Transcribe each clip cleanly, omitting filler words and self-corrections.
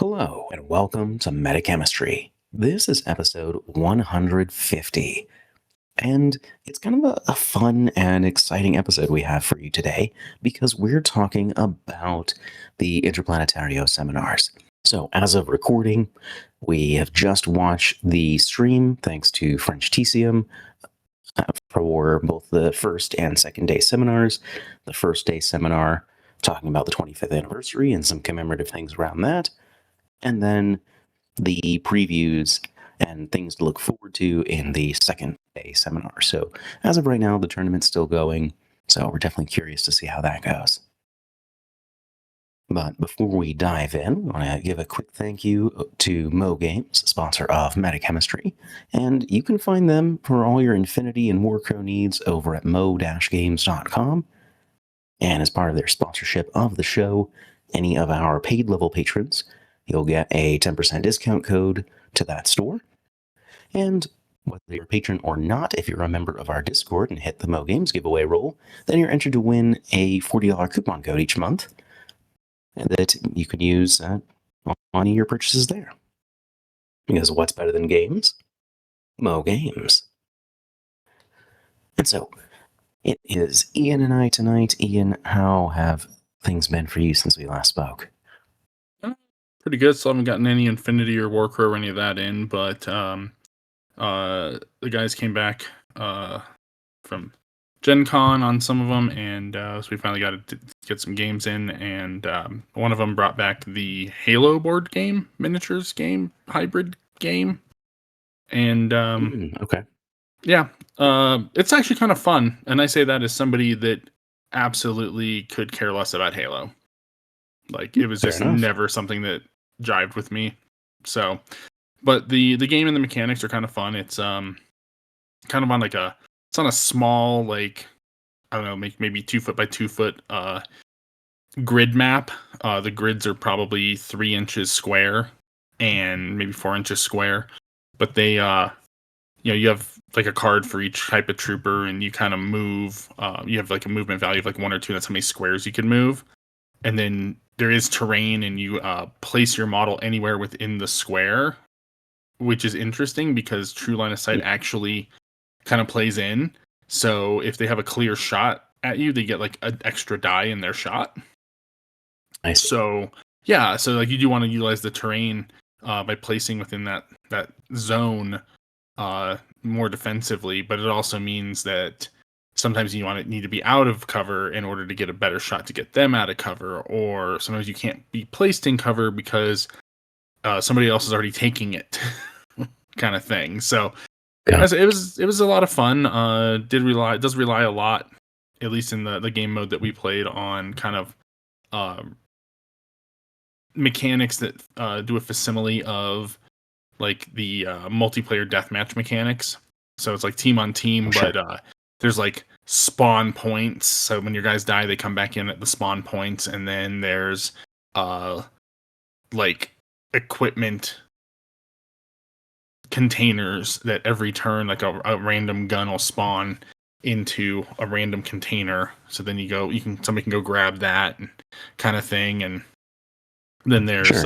Hello, and welcome to Metachemistry. This is episode 150, and it's kind of a fun and exciting episode we have for you today because we're talking about the Interplanetario seminars. So, as of recording, we have just watched the stream thanks to French TCM for both the first and second day seminars. The first day seminar talking about the 25th anniversary and some commemorative things around that. And then the previews and things to look forward to in the second day seminar. So as of right now, the tournament's still going, so we're definitely curious to see how that goes. But before we dive in, I want to give a quick thank you to Mo Games, sponsor of Metachemistry, and you can find them for all your Infinity and Warcrow needs over at mo-games.com. And as part of their sponsorship of the show, any of our paid level patrons, you'll get a 10% discount code to that store. And whether you're a patron or not, if you're a member of our Discord and hit the Mo Games giveaway roll, then you're entered to win a $40 coupon code each month that you can use on your purchases there. Because what's better than games? Mo Games. And so, it is Ian and I tonight. Ian, how have things been for you since we last spoke? Pretty good. Still haven't gotten any Infinity or Warcrow or any of that in, but the guys came back from Gen Con on some of them, and so we finally got to get some games in, and one of them brought back the Halo board game, miniatures game, hybrid game, and okay. Yeah, it's actually kind of fun, and I say that as somebody that absolutely could care less about Halo. Like, it was just never something that jived with me. So, but the game and the mechanics are kind of fun. It's kind of on it's on a small, like, I don't know, maybe 2 foot by 2 foot grid map. The grids are probably 3 inches square and maybe 4 inches square. But they, you have like a card for each type of trooper, and you kind of move. You have like a movement value of like 1 or 2. That's how many squares you can move. And then there is terrain, and you place your model anywhere within the square, which is interesting because true line of sight actually kind of plays in. So if they have a clear shot at you, they get like an extra die in their shot. Nice. So yeah, so like you do want to utilize the terrain by placing within that zone more defensively, but it also means that sometimes you need to be out of cover in order to get a better shot to get them out of cover, or sometimes you can't be placed in cover because somebody else is already taking it, kind of thing. So it was a lot of fun. It does rely a lot, at least in the game mode that we played, on kind of mechanics that do a facsimile of like the multiplayer deathmatch mechanics. So it's like team on team, but there's like spawn points. So when your guys die, they come back in at the spawn points, and then there's like equipment containers that every turn, like a random gun will spawn into a random container. So then somebody can go grab that and kind of thing, and then there's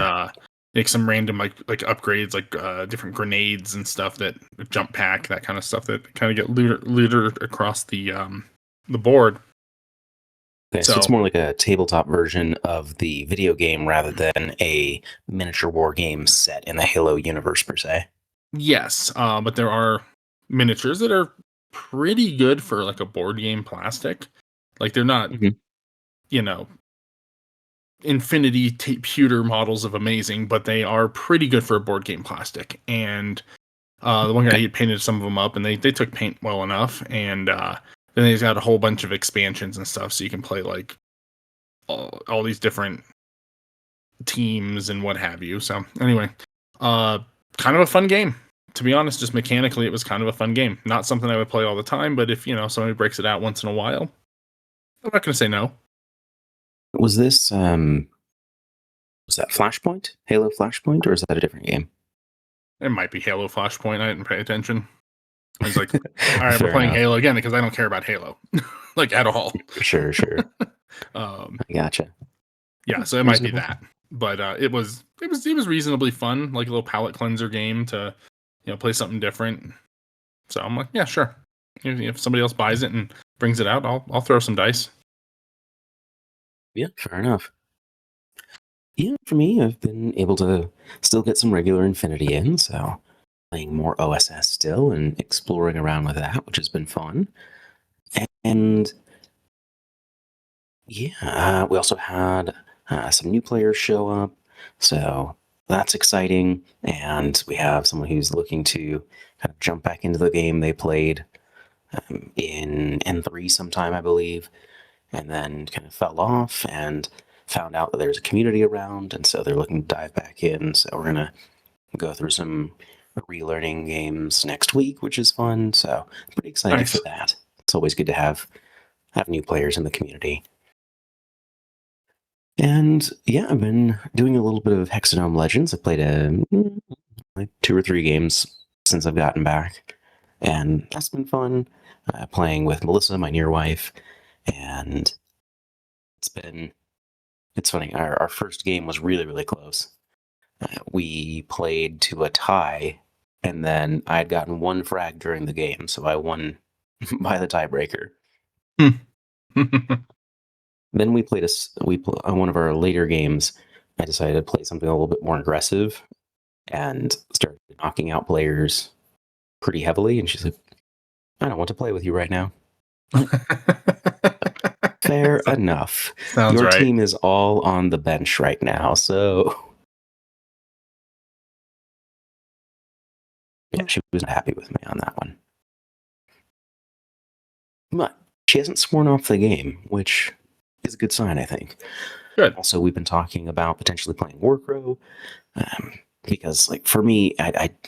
like some random like upgrades, like different grenades and stuff, that jump pack, that kind of stuff that kind of get littered across the board. Okay, so it's more like a tabletop version of the video game rather than a miniature war game set in the Halo universe per se. Yes, but there are miniatures that are pretty good for like a board game plastic. Like, they're not, infinity pewter models of amazing, but they are pretty good for a board game plastic. And the one guy, he painted some of them up, and they took paint well enough. And then he's got a whole bunch of expansions and stuff, so you can play like all these different teams and what have you. So anyway, kind of a fun game. To be honest, just mechanically, it was kind of a fun game. Not something I would play all the time, but if somebody breaks it out once in a while, I'm not going to say no. Was this was that Flashpoint? Halo Flashpoint, or is that a different game? It might be Halo Flashpoint. I didn't pay attention. I was like, all right, we're playing Halo again, because I don't care about Halo, like, at all. Sure. I gotcha. Yeah, so it might be that. but it was reasonably fun, like a little palate cleanser game to play something different. So I'm like, yeah, sure. If somebody else buys it and brings it out, I'll throw some dice. Yeah, fair enough. Yeah, for me, I've been able to still get some regular Infinity in, so playing more OSS still and exploring around with that, which has been fun. And yeah, we also had some new players show up, so that's exciting. And we have someone who's looking to kind of jump back into the game they played in N3 sometime, I believe, and then kind of fell off and found out that there's a community around, and so they're looking to dive back in. So we're gonna go through some relearning games next week, which is fun. So I'm pretty excited for that. It's always good to have new players in the community. And yeah, I've been doing a little bit of Hexadome Legends. I played like 2 or 3 games since I've gotten back, and that's been fun. Playing with Melissa, my near wife, and it's funny. Our first game was really, really close. We played to a tie, and then I had gotten 1 frag during the game, so I won by the tiebreaker. Then we played on one of our later games. I decided to play something a little bit more aggressive and started knocking out players pretty heavily. And she's like, "I don't want to play with you right now." Fair enough. Sounds Your right. team is all on the bench right now, so yeah, she was not happy with me on that one. But she hasn't sworn off the game, which is a good sign, I think. Good. Also, we've been talking about potentially playing Warcrow, because, like, for me,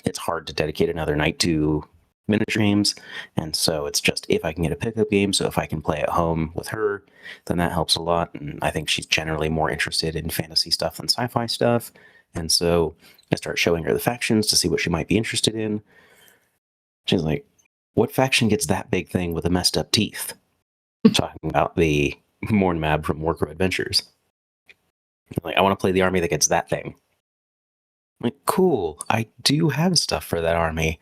it's hard to dedicate another night to miniature games, and so it's just if I can get a pickup game, so if I can play at home with her, then that helps a lot. And I think she's generally more interested in fantasy stuff than sci-fi stuff, and so I start showing her the factions to see what she might be interested in. She's like, "What faction gets that big thing with the messed up teeth?" Talking about the Mornmab from Warcrow Adventures. Like, I want to play the army that gets that thing. I'm like, cool, I do have stuff for that army.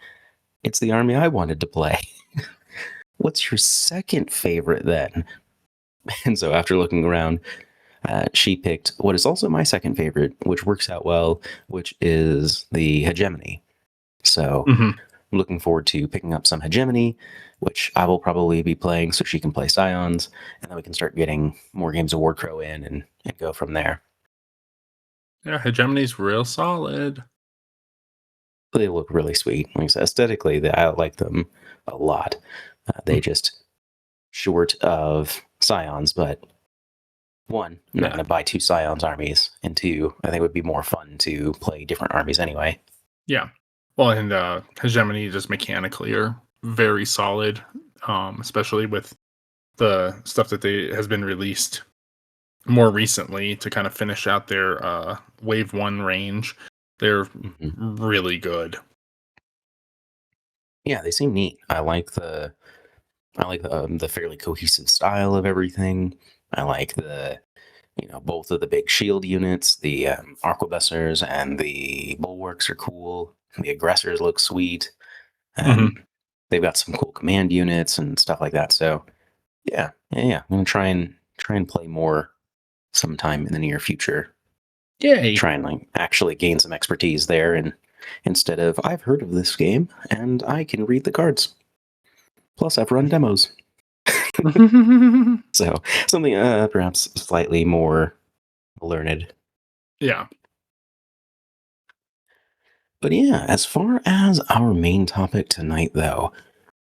It's the army I wanted to play. What's your second favorite then? And so after looking around, she picked what is also my second favorite, which works out well, which is the Hegemony. So I'm looking forward to picking up some Hegemony, which I will probably be playing so she can play Scions, and then we can start getting more games of Warcrow in and go from there. Yeah, Hegemony's real solid. They look really sweet. Like I said, aesthetically, I like them a lot. They just short of Scions, but 1, I'm not going to buy 2 Scions armies, and 2, I think it would be more fun to play different armies anyway. Yeah. Well, and Hegemony just mechanically are very solid, especially with the stuff that has been released more recently to kind of finish out their Wave 1 range. They're really good. Yeah, they seem neat. I like the fairly cohesive style of everything. I like both of the big shield units. The arquebusiers and the bulwarks are cool. The aggressors look sweet. They've got some cool command units and stuff like that. So yeah. I'm gonna try and play more sometime in the near future. Yay! Try and actually gain some expertise there, and instead of I've heard of this game and I can read the cards. Plus, I've run demos. So something perhaps slightly more learned. Yeah. But yeah, as far as our main topic tonight, though,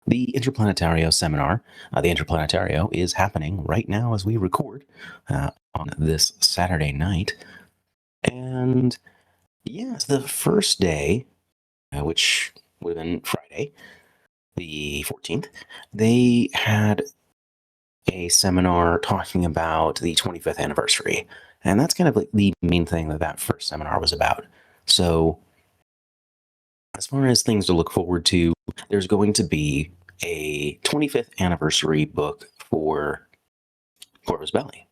the Interplanetario seminar. The Interplanetario is happening right now as we record on this Saturday night. And yes, the first day, which would have been Friday, the 14th, they had a seminar talking about the 25th anniversary. And that's kind of like the main thing that first seminar was about. So as far as things to look forward to, there's going to be a 25th anniversary book for Corvus Belli.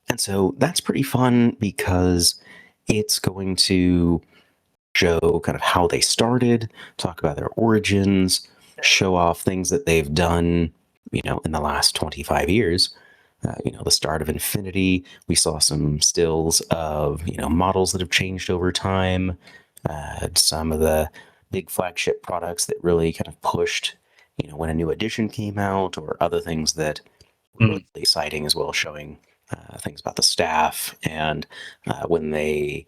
And so that's pretty fun because it's going to show kind of how they started, talk about their origins, show off things that they've done, in the last 25 years. The start of Infinity. We saw some stills of, models that have changed over time. Some of the big flagship products that really kind of pushed, when a new edition came out, or other things that were really exciting as well, showing things about the staff and when they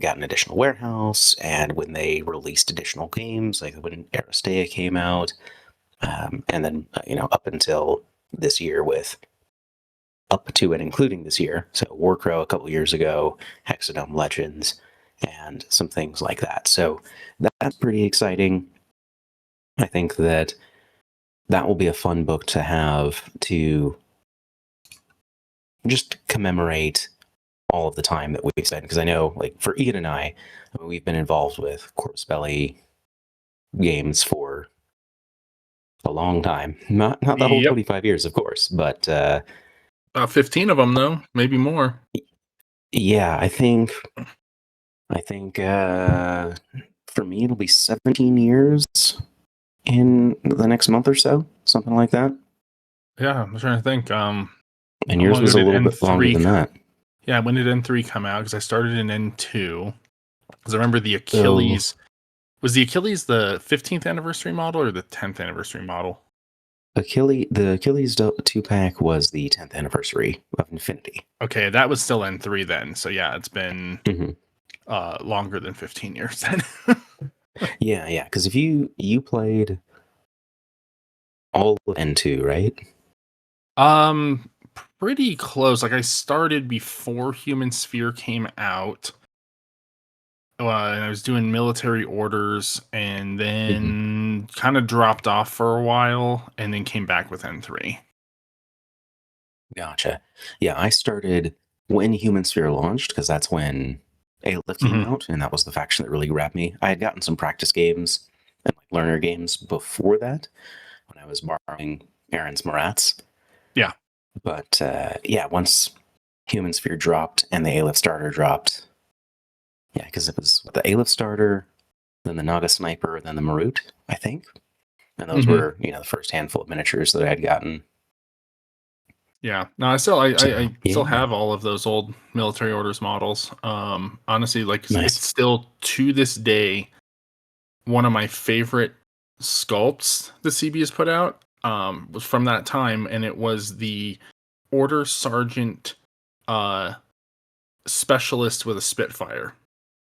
got an additional warehouse and when they released additional games, like when Aristea came out, and then up until this year with up to and including this year. So Warcrow a couple years ago, Hexadome Legends, and some things like that. So that's pretty exciting. I think that will be a fun book to have to just commemorate all of the time that we've spent. Because I know, like, for Ian and I, we've been involved with Corvus Belli games for a long time. Not the whole 25 years, of course, but about 15 of them, though, maybe more. Yeah, I think for me it'll be 17 years in the next month or so, something like that. Yeah, I'm trying to think. And yours was a little bit longer than that. Yeah, when did N3 come out? Because I started in N2. Because I remember the Achilles. Was the Achilles the 15th anniversary model or the 10th anniversary model? The Achilles 2-pack was the 10th anniversary of Infinity. Okay, that was still N3 then. So yeah, it's been longer than 15 years then. Yeah, because if you played all of N2, right? Pretty close. Like I started before Human Sphere came out. And I was doing military orders and then kind of dropped off for a while and then came back with N3. Gotcha. Yeah, I started when Human Sphere launched because that's when Aleph came out, and that was the faction that really grabbed me. I had gotten some practice games and like learner games before that when I was borrowing Aaron's Marats. Yeah. But once Human Sphere dropped and the Aleph starter dropped, yeah, because it was the Aleph starter, then the Naga Sniper, then the Marut, I think. And those were, the first handful of miniatures that I had gotten. Yeah. No, I still have all of those old military orders models. Honestly, like Nice. It's still to this day one of my favorite sculpts the CB has put out. Was from that time, and it was the Order Sergeant specialist with a Spitfire.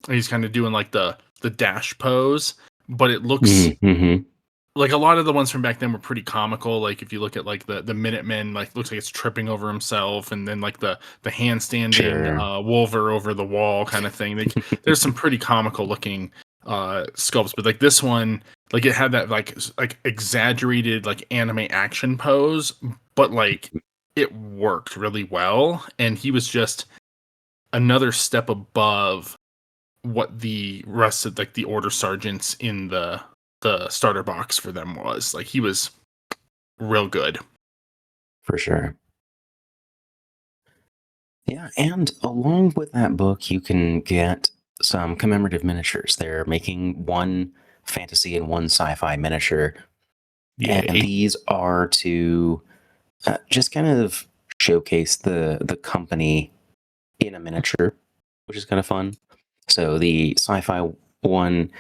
And he's kind of doing like the dash pose, but it looks like a lot of the ones from back then were pretty comical. Like if you look at like the Minutemen, like looks like it's tripping over himself, and then like the handstanding Wolver over the wall kind of thing. There's some pretty comical looking sculpts, but like this one, like it had that like exaggerated like anime action pose, but like it worked really well, and he was just another step above what the rest of like the order sergeants in the starter box for them was. Like he was real good. For sure. Yeah, and along with that book, you can get some commemorative miniatures. They're making one fantasy and one sci-fi miniature. Yay. And these are to just kind of showcase the company in a miniature, which is kind of fun. So the sci-fi one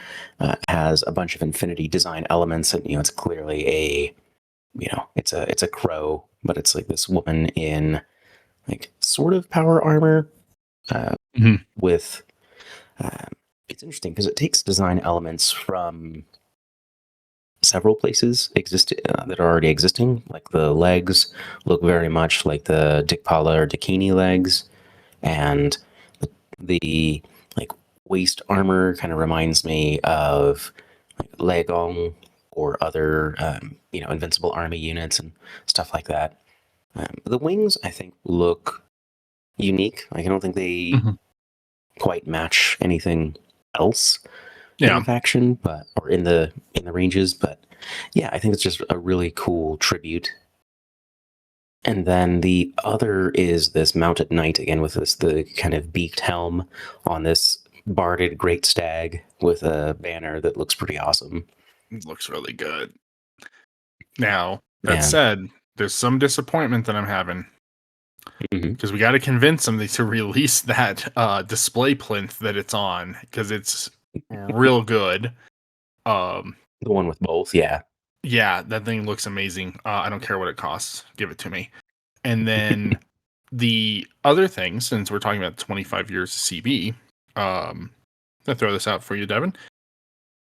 has a bunch of Infinity design elements, and it's clearly it's a crow, but it's like this woman in like sort of power armor with. It's interesting because it takes design elements from several places that are already existing. Like the legs look very much like the Dikpala or Dakini legs, and the like waist armor kind of reminds me of like Legong or other invincible army units and stuff like that. The wings, I think, look unique. Like I don't think they quite match anything else in the faction, or in the ranges. But yeah, I think it's just a really cool tribute And then the other is this mounted knight, again, with the kind of beaked helm on this barded great stag with a banner that looks pretty awesome. It looks really good. Now, that And said, there's some disappointment that I'm having. Because we got to convince them to release that display plinth that it's on, because it's real good. the one with both, yeah. Yeah, that thing looks amazing. I don't care what it costs. Give it to me. And then the other thing, since we're talking about 25 years of CB, I'll throw this out for you, Devin.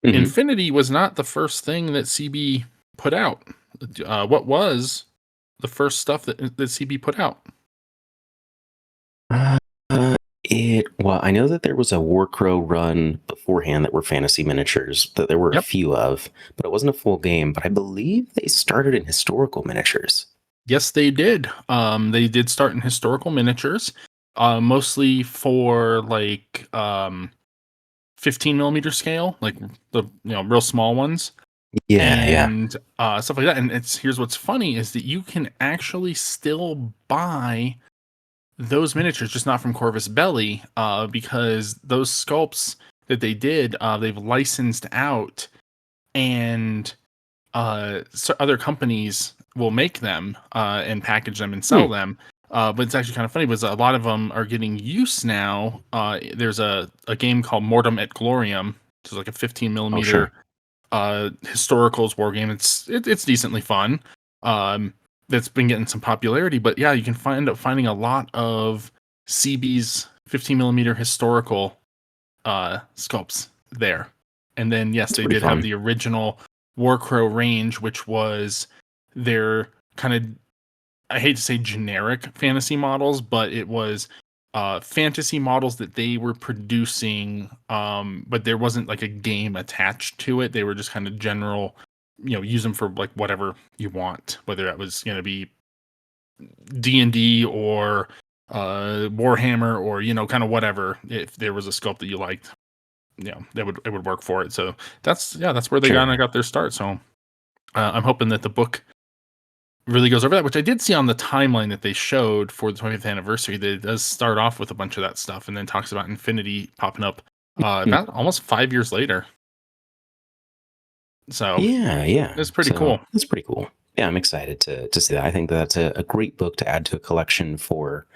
Infinity was not the first thing that CB put out. What was the first stuff that CB put out? Well, I know that there was a Warcrow run beforehand that were fantasy miniatures that there were a few of, but it wasn't a full game. But I believe they started in historical miniatures. Yes, they did. They did start in historical miniatures, mostly for like 15 millimeter scale, like the real small ones. And stuff like that. And here's what's funny is that you can actually still buy those miniatures, just not from Corvus Belli, because those sculpts that they did, they've licensed out, and so other companies will make them and package them and sell them. But it's actually kind of funny because a lot of them are getting use now. There's a game called Mortem et Gloriam, which is like a 15 millimeter historicals war game. It's decently fun. That's been getting some popularity, but yeah, you can end up finding a lot of CB's 15 millimeter historical sculpts there. And then yes, they did have the original Warcrow range, which was their kind of, I hate to say generic fantasy models, but it was fantasy models that they were producing, but there wasn't like a game attached to it. They were just kind of general, use them for like whatever you want, whether that was going to be D&D or Warhammer or kind of whatever. If there was a sculpt that you liked, it would work for it. So that's where they got their start. So I'm hoping that the book really goes over that, which I did see on the timeline that they showed for the 20th anniversary, that it does start off with a bunch of that stuff and then talks about Infinity popping up about almost 5 years later. So yeah, it's pretty cool. It's pretty cool. Yeah, I'm excited to see that. I think that's a great book to add to a collection for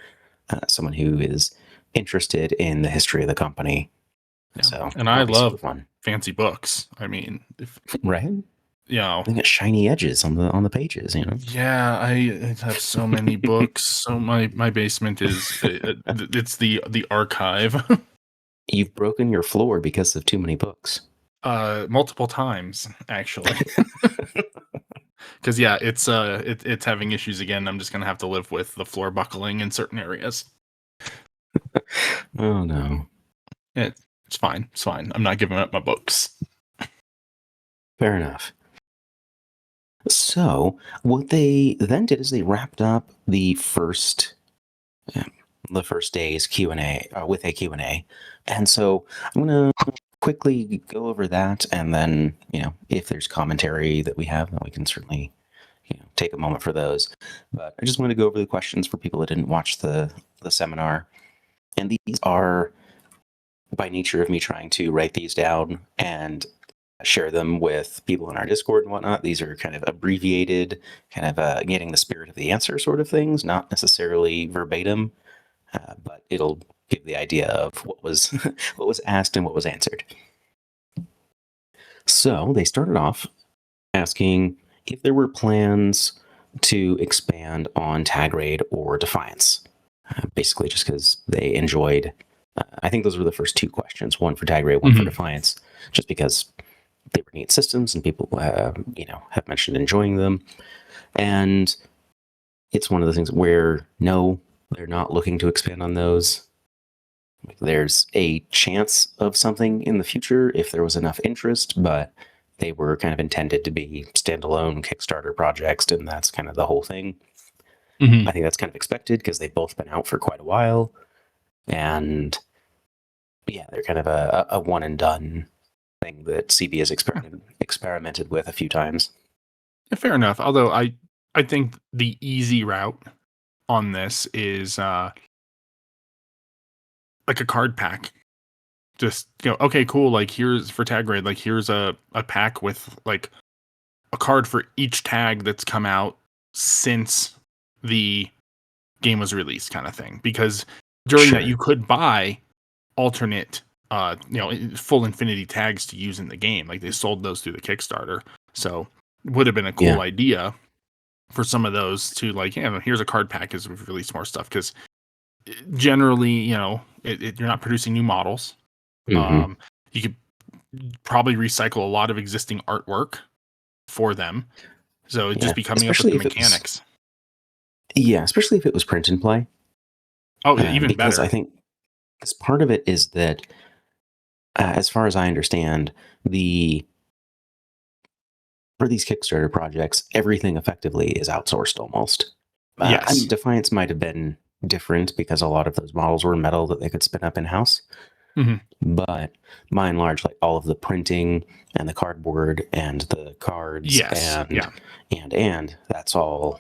someone who is interested in the history of the company. Yeah. So, and I love fancy books. I mean, right? I think it's shiny edges on the pages. Yeah, I have so many books. So my basement is it's the archive. You've broken your floor because of too many books. Multiple times actually. Because yeah, it's having issues again. I'm just gonna have to live with the floor buckling in certain areas. Oh no. It's fine. It's fine. I'm not giving up my books. Fair enough. So what they then did is they wrapped up the first day's Q&A with a Q&A. And so I'm going to quickly go over that, and then, if there's commentary that we have, then we can certainly, take a moment for those. But I just want to go over the questions for people that didn't watch the seminar. And these are, by nature of me trying to write these down and share them with people in our Discord and whatnot, these are kind of abbreviated, kind of getting the spirit of the answer sort of things, not necessarily verbatim, but it'll give the idea of what was what was asked and what was answered. So they started off asking if there were plans to expand on Tag Raid or Defiance, basically just because they enjoyed. I think those were the first two questions: one for Tag Raid, one for Defiance, just because they were neat systems and people, have mentioned enjoying them. And it's one of the things where no, they're not looking to expand on those. There's a chance of something in the future if there was enough interest, but they were kind of intended to be standalone Kickstarter projects, and that's kind of the whole thing. I think that's kind of expected because they've both been out for quite a while. And yeah, they're kind of a one and done thing that CB has experimented with a few times. Yeah, fair enough. Although I I think the easy route on this is like a card pack. Just okay, cool. Like here's for tag raid. Like here's a pack with like a card for each tag that's come out since the game was released, kind of thing. Because during that, you could buy alternate, full infinity tags to use in the game. Like they sold those through the Kickstarter, so it would have been a cool idea for some of those to like, here's a card pack as we've released more stuff. Because generally, you're not producing new models. Mm-hmm. You could probably recycle a lot of existing artwork for them. So it's just becoming up with the mechanics. Especially if it was print and play. Oh, even because better. I think because part of it is that, as far as I understand, for these Kickstarter projects, everything effectively is outsourced almost. Yes. Defiance might have been different because a lot of those models were metal that they could spin up in-house. Mm-hmm. But by and large, like all of the printing and the cardboard and the cards and that's all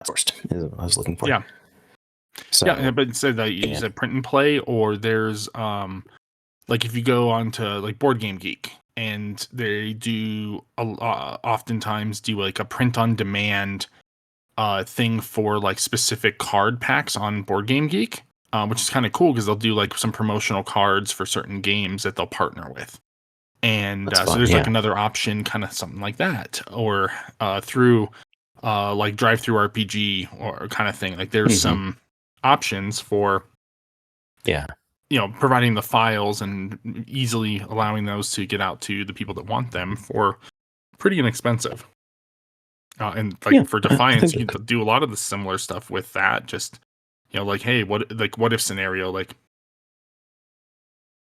outsourced is what I was looking for. Yeah. So, but it said that you use a print and play, or there's like if you go onto like Board Game Geek, and they do oftentimes do like a print on demand thing for like specific card packs on Board Game Geek, which is kind of cool because they'll do like some promotional cards for certain games that they'll partner with. And so there's like another option, kind of something like that, or through like Drive Through RPG or kind of thing. Like there's some options for providing the files and easily allowing those to get out to the people that want them for pretty inexpensive. And like for Defiance, you can do a lot of the similar stuff with that. Just like, hey, what if scenario? Like,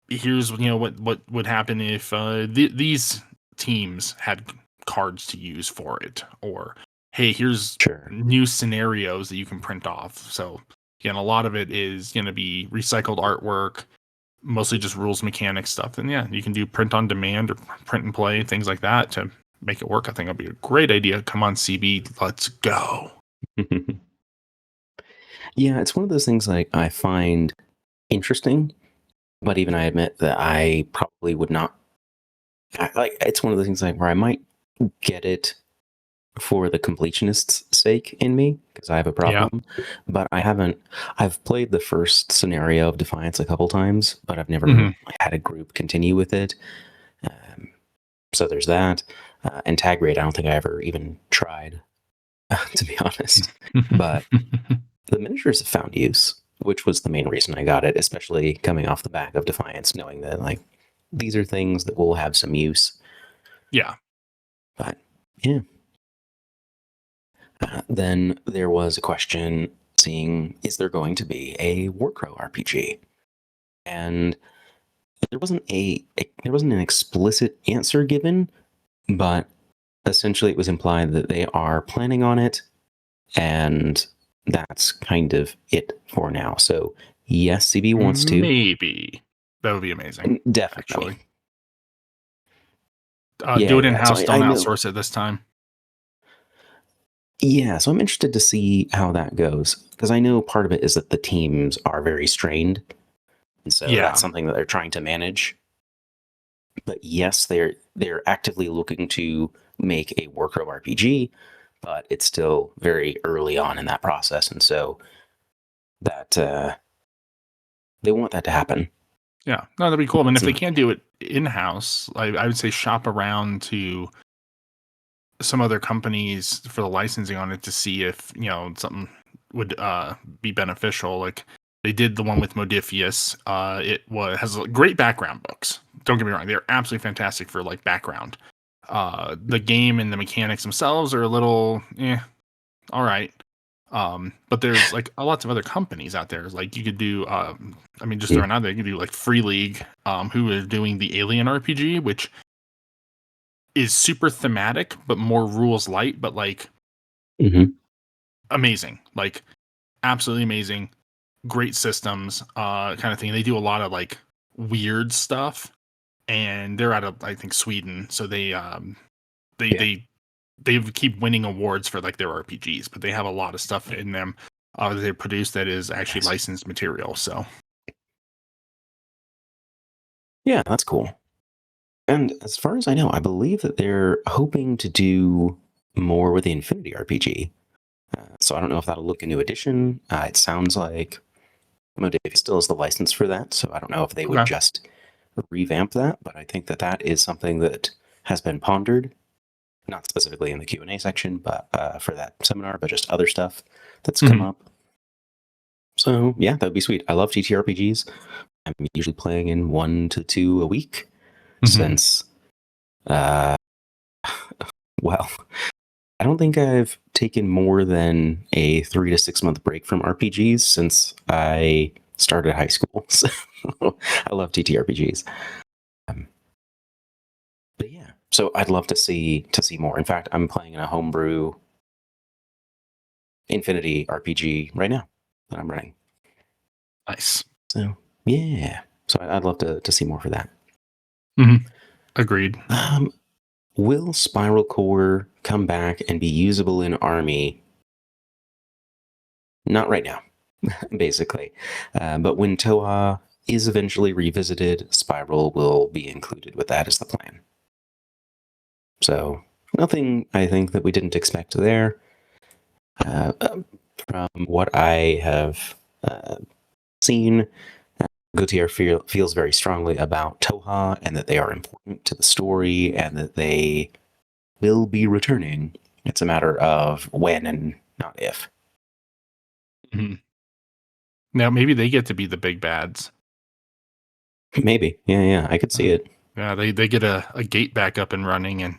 here's what would happen if these teams had cards to use for it, or hey, here's new scenarios that you can print off. So again, a lot of it is going to be recycled artwork, mostly just rules mechanics stuff. And you can do print on demand or print and play, things like that to make it work. I think it'll be a great idea. Come on, CB, let's go. It's one of those things like I find interesting, but even I admit that I probably would not. It's one of those things like where I might get it for the completionist's sake in me because I have a problem, but I haven't. I've played the first scenario of Defiance a couple times, but I've never had a group continue with it. So there's that. And tag raid, I don't think I ever even tried, to be honest. But the miniatures have found use, which was the main reason I got it, especially coming off the back of Defiance, knowing that like these are things that will have some use. Yeah. But then there was a question seeing, is there going to be a Warcrow RPG? And there wasn't an explicit answer given, but essentially it was implied that they are planning on it, and that's kind of it for now. So yes, CB wants to. Maybe. That would be amazing. Definitely. Do it in-house, don't outsource it this time. Yeah, so I'm interested to see how that goes, because I know part of it is that the teams are very strained, and so that's something that they're trying to manage. But yes, they're actively looking to make a Warcrow RPG, but it's still very early on in that process, and so that they want that to happen. Yeah, no, that'd be cool. I mean, if they can't do it in-house, I would say shop around to some other companies for the licensing on it to see if something would be beneficial. Like they did the one with Modifius. It has great background books. Don't get me wrong; they're absolutely fantastic for like background. The game and the mechanics themselves are a little, all right. But there's like lots of other companies out there. Like you could do, just throwing out there, you could do like Free League, who is doing the Alien RPG, which is super thematic, but more rules light, but like amazing, like absolutely amazing, great systems, kind of thing. They do a lot of like weird stuff, and they're out of, I think, Sweden. So they they keep winning awards for like their RPGs, but they have a lot of stuff in them that they produce that is actually licensed material. So yeah, that's cool. And as far as I know, I believe that they're hoping to do more with the Infinity RPG. So I don't know if that'll look a new edition. It sounds like Modave still has the license for that, so I don't know if they would just revamp that, but I think that that is something that has been pondered, not specifically in the Q&A section, but for that seminar, but just other stuff that's come up. So yeah, that'd be sweet. I love TTRPGs. I'm usually playing in 1 to 2 a week since, well, I don't think I've taken more than a 3 to 6 month break from RPGs since I started high school. So I love TTRPGs. But yeah, so I'd love to see more. In fact, I'm playing in a homebrew Infinity RPG right now that I'm running. Nice. So yeah, so I'd love to see more for that. Agreed. Will Spiral Core come back and be usable in Army? Not right now, basically. But when Toa is eventually revisited, Spiral will be included with that as the plan. So nothing, I think, that we didn't expect there. From what I have seen, Gautier feels very strongly about Toha and that they are important to the story and that they will be returning. It's a matter of when and not if. Now maybe they get to be the big bads. Maybe. Yeah, I could see it. Yeah, they get a gate back up and running, and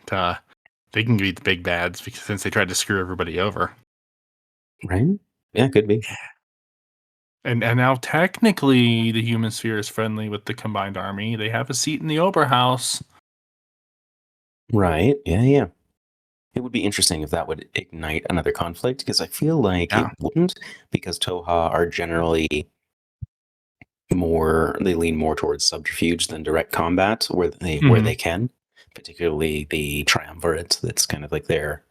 they can be the big bads because since they tried to screw everybody over. Right? Yeah, could be. And now technically the human sphere is friendly with the combined army. They have a seat in the Oberhaus. Right. Yeah. It would be interesting if that would ignite another conflict, because I feel like it wouldn't, because Toha are generally they lean more towards subterfuge than direct combat where they can, particularly the Triumvirate. That's kind of like their,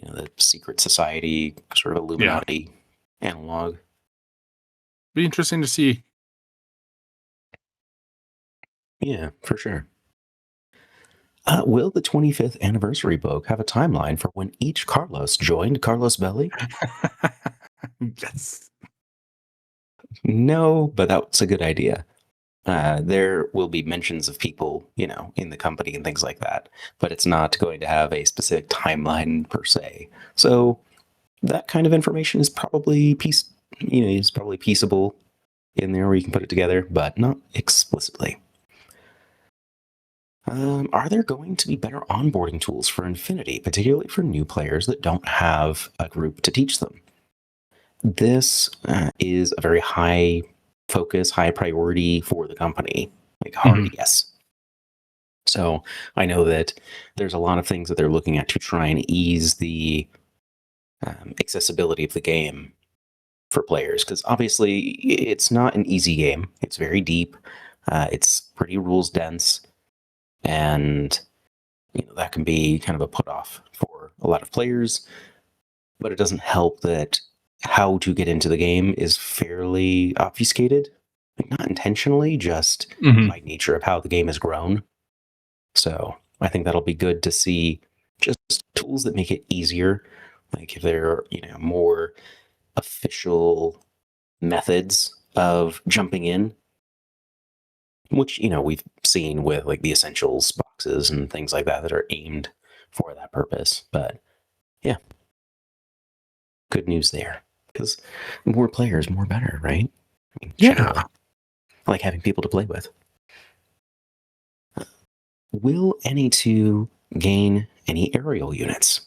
the secret society, sort of Illuminati analog. Be interesting to see. Yeah, for sure. Will the 25th anniversary book have a timeline for when each Carlos joined Corvus Belli? Yes. No, but that's a good idea. There will be mentions of people, in the company and things like that, but it's not going to have a specific timeline per se. So that kind of information is probably peaceable in there where you can put it together, but not explicitly. Are there going to be better onboarding tools for Infinity, particularly for new players that don't have a group to teach them? This is a very high focus, high priority for the company, like hard yes. So I know that there's a lot of things that they're looking at to try and ease the accessibility of the game for players, because obviously it's not an easy game. It's very deep. It's pretty rules dense, and that can be kind of a put off for a lot of players. But it doesn't help that how to get into the game is fairly obfuscated, like not intentionally, just by nature of how the game has grown. So I think that'll be good to see just tools that make it easier, like if there are more official methods of jumping in, which we've seen with like the essentials boxes and things like that are aimed for that purpose. But yeah, good news there, because more players, more better, right? Generally. I like having people to play with. Will NE2 gain any aerial units?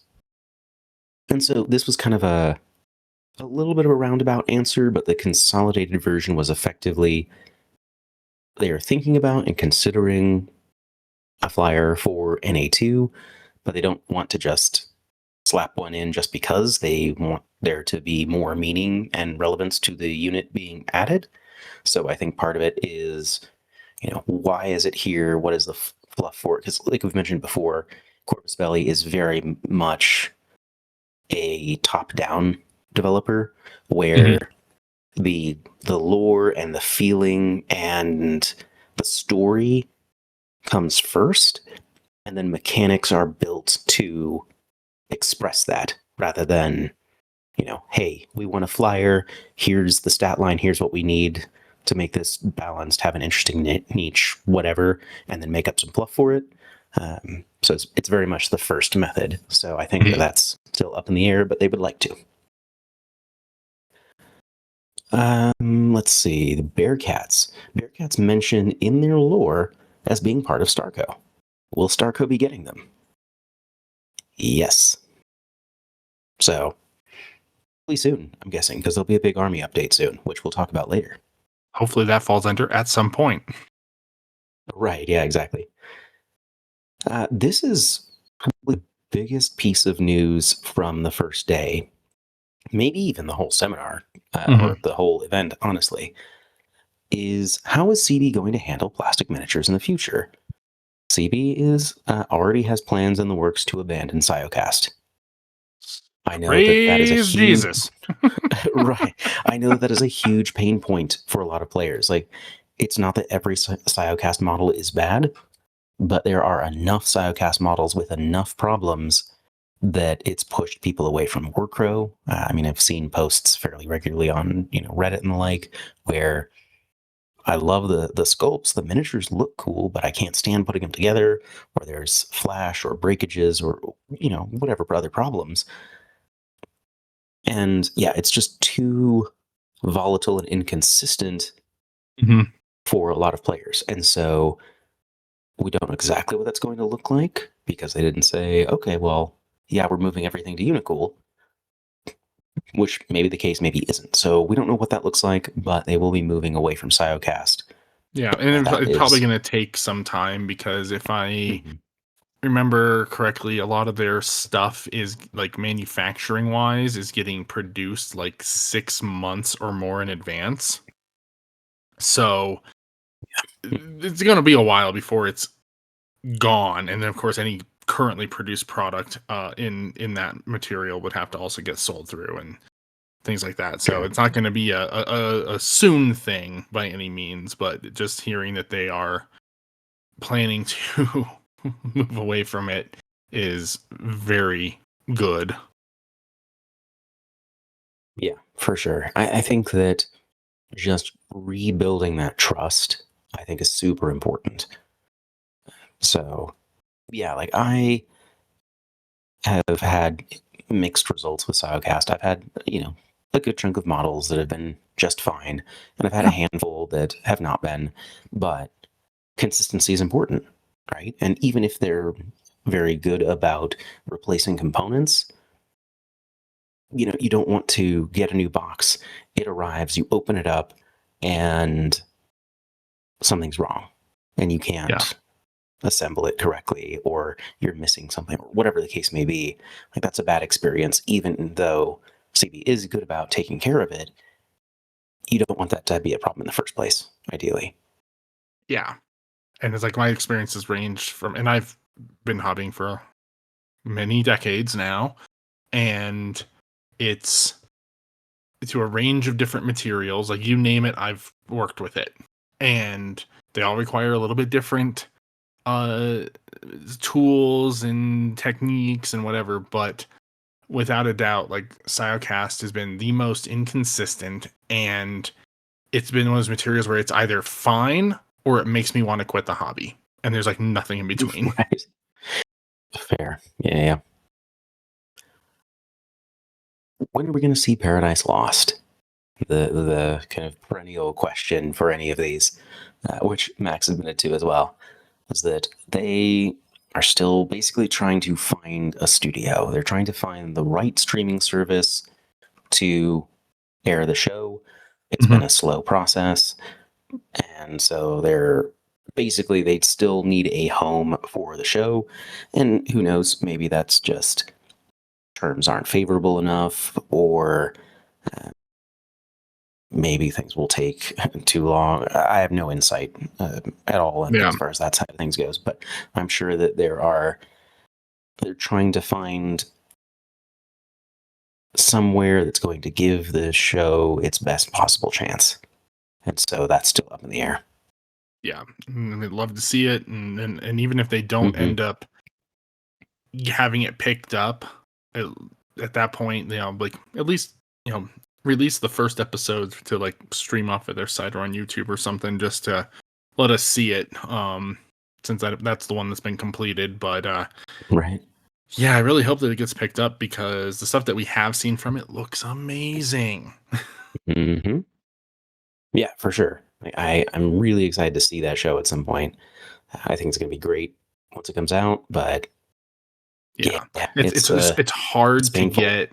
And so this was kind of a little bit of a roundabout answer, but the consolidated version was effectively they are thinking about and considering a flyer for NA2, but they don't want to just slap one in just because. They want there to be more meaning and relevance to the unit being added. So I think part of it is, why is it here? What is the fluff for it? Because like we've mentioned before, Corvus Belli is very much a top-down developer where the lore and the feeling and the story comes first, and then mechanics are built to express that rather than, hey, we want a flyer, here's the stat line, here's what we need to make this balanced, have an interesting niche, whatever, and then make up some fluff for it. So it's very much the first method. So I think that's still up in the air, but they would like to. Let's see. The Bearcats. Bearcats mentioned in their lore as being part of Starco. Will Starco be getting them? Yes. So, hopefully soon, I'm guessing, because there'll be a big army update soon, which we'll talk about later. Hopefully that falls under at some point. Right, yeah, exactly. This is probably the biggest piece of news from the first day, maybe even the whole seminar, or the whole event, honestly, is how is CB going to handle plastic miniatures in the future? CB already has plans in the works to abandon Siocast. I know that is a huge... Jesus. Right. I know that is a huge pain point for a lot of players. Like, it's not that every Siocast model is bad, but there are enough Siocast models with enough problems that it's pushed people away from Warcrow. I mean, I've seen posts fairly regularly on Reddit and the like, where I love the sculpts, the miniatures look cool, but I can't stand putting them together, or there's flash or breakages or whatever other problems. And yeah, it's just too volatile and inconsistent for a lot of players. And so we don't know exactly what that's going to look like, because they didn't say, okay, well, yeah, we're moving everything to Unicool, which maybe the case, maybe isn't. So we don't know what that looks like, but they will be moving away from Siocast. Yeah, and it's probably going to take some time, because if I remember correctly, a lot of their stuff is, like, manufacturing wise, is getting produced like 6 months or more in advance. So it's going to be a while before it's gone. And then, of course, any currently produced product in that material would have to also get sold through and things like that. So it's not going to be a soon thing by any means, but just hearing that they are planning to move away from it is very good. Yeah, for sure. I think that just rebuilding that trust, I think, is super important. So, yeah, like, I have had mixed results with Siocast. I've had, a good chunk of models that have been just fine, and I've had a handful that have not been, but consistency is important, right? And even if they're very good about replacing components, you don't want to get a new box, it arrives, you open it up, and something's wrong, and you can't assemble it correctly, or you're missing something, or whatever the case may be. Like, that's a bad experience. Even though CB is good about taking care of it, you don't want that to be a problem in the first place, ideally. Yeah. And it's like, my experiences range from, and I've been hobbying for many decades now, and it's to a range of different materials. Like, you name it, I've worked with it, and they all require a little bit different tools and techniques and whatever, but without a doubt, like, Siocast has been the most inconsistent, and it's been one of those materials where it's either fine or it makes me want to quit the hobby, and there's, like, nothing in between. Right. Fair. Yeah. When are we going to see Paradise Lost? The kind of perennial question for any of these, which Max admitted to as well, is that they are still basically trying to find a studio. They're trying to find the right streaming service to air the show. It's been a slow process, and so they'd still need a home for the show, and who knows, maybe that's just terms aren't favorable enough, or maybe things will take too long. I have no insight at all as far as that side of things goes, but I'm sure that there are they're trying to find somewhere that's going to give the show its best possible chance. And so that's still up in the air. Yeah, I'd love to see it, and even if they don't end up having it picked up at that point, like at least release the first episode to like stream off of their site or on YouTube or something, just to let us see it. Since that's the one that's been completed, but right. Yeah, I really hope that it gets picked up because the stuff that we have seen from it looks amazing. Mm-hmm. Yeah, for sure. I'm really excited to see that show at some point. I think it's going to be great once it comes out, but Yeah, it's it's hard to get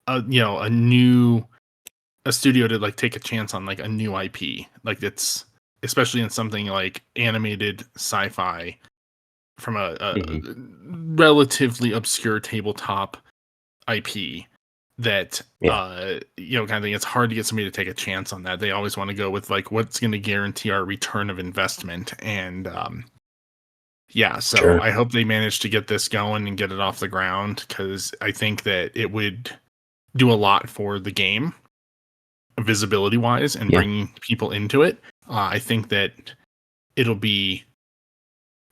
a studio to like take a chance on like a new IP. Like it's especially in something like animated sci-fi from a relatively obscure tabletop IP that kind of thing. It's hard to get somebody to take a chance on that. They always want to go with like what's going to guarantee our return of investment. And so Sure. I hope they manage to get this going and get it off the ground, because I think that it would do a lot for the game visibility wise and bringing people into it. I think that it'll be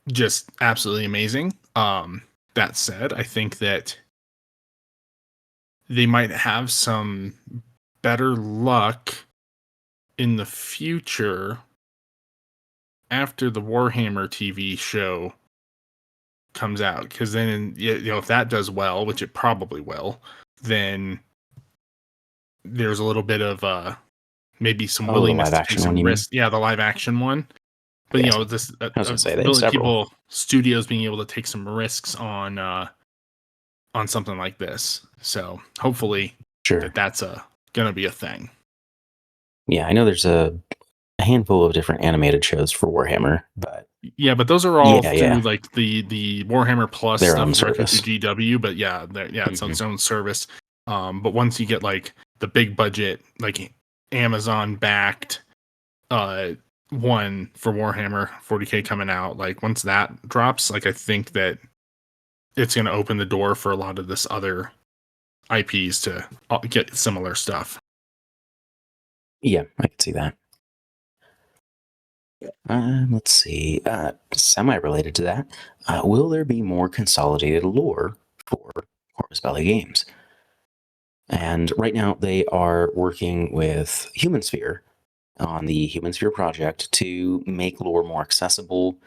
just absolutely amazing. That said, I think that they might have some better luck in the future after the Warhammer TV show comes out, because then if that does well, which it probably will, then there's a little bit of maybe some willingness to take some risk. Yeah, the live action one. But this I was gonna say they have several studios being able to take some risks on something like this. So hopefully that's gonna be a thing. Yeah, I know there's a handful of different animated shows for Warhammer, but but those are all through like the Warhammer Plus their stuff own directly service. through GW. But it's on its own service. But once you get like the big budget, like Amazon backed one for Warhammer 40K coming out, like once that drops, like I think that it's going to open the door for a lot of this other IPs to get similar stuff. Yeah, I can see that. Let's see. Semi-related to that, will there be more consolidated lore for Corvus Belli games? And right now they are working with HumanSphere on the HumanSphere project to make lore more accessible.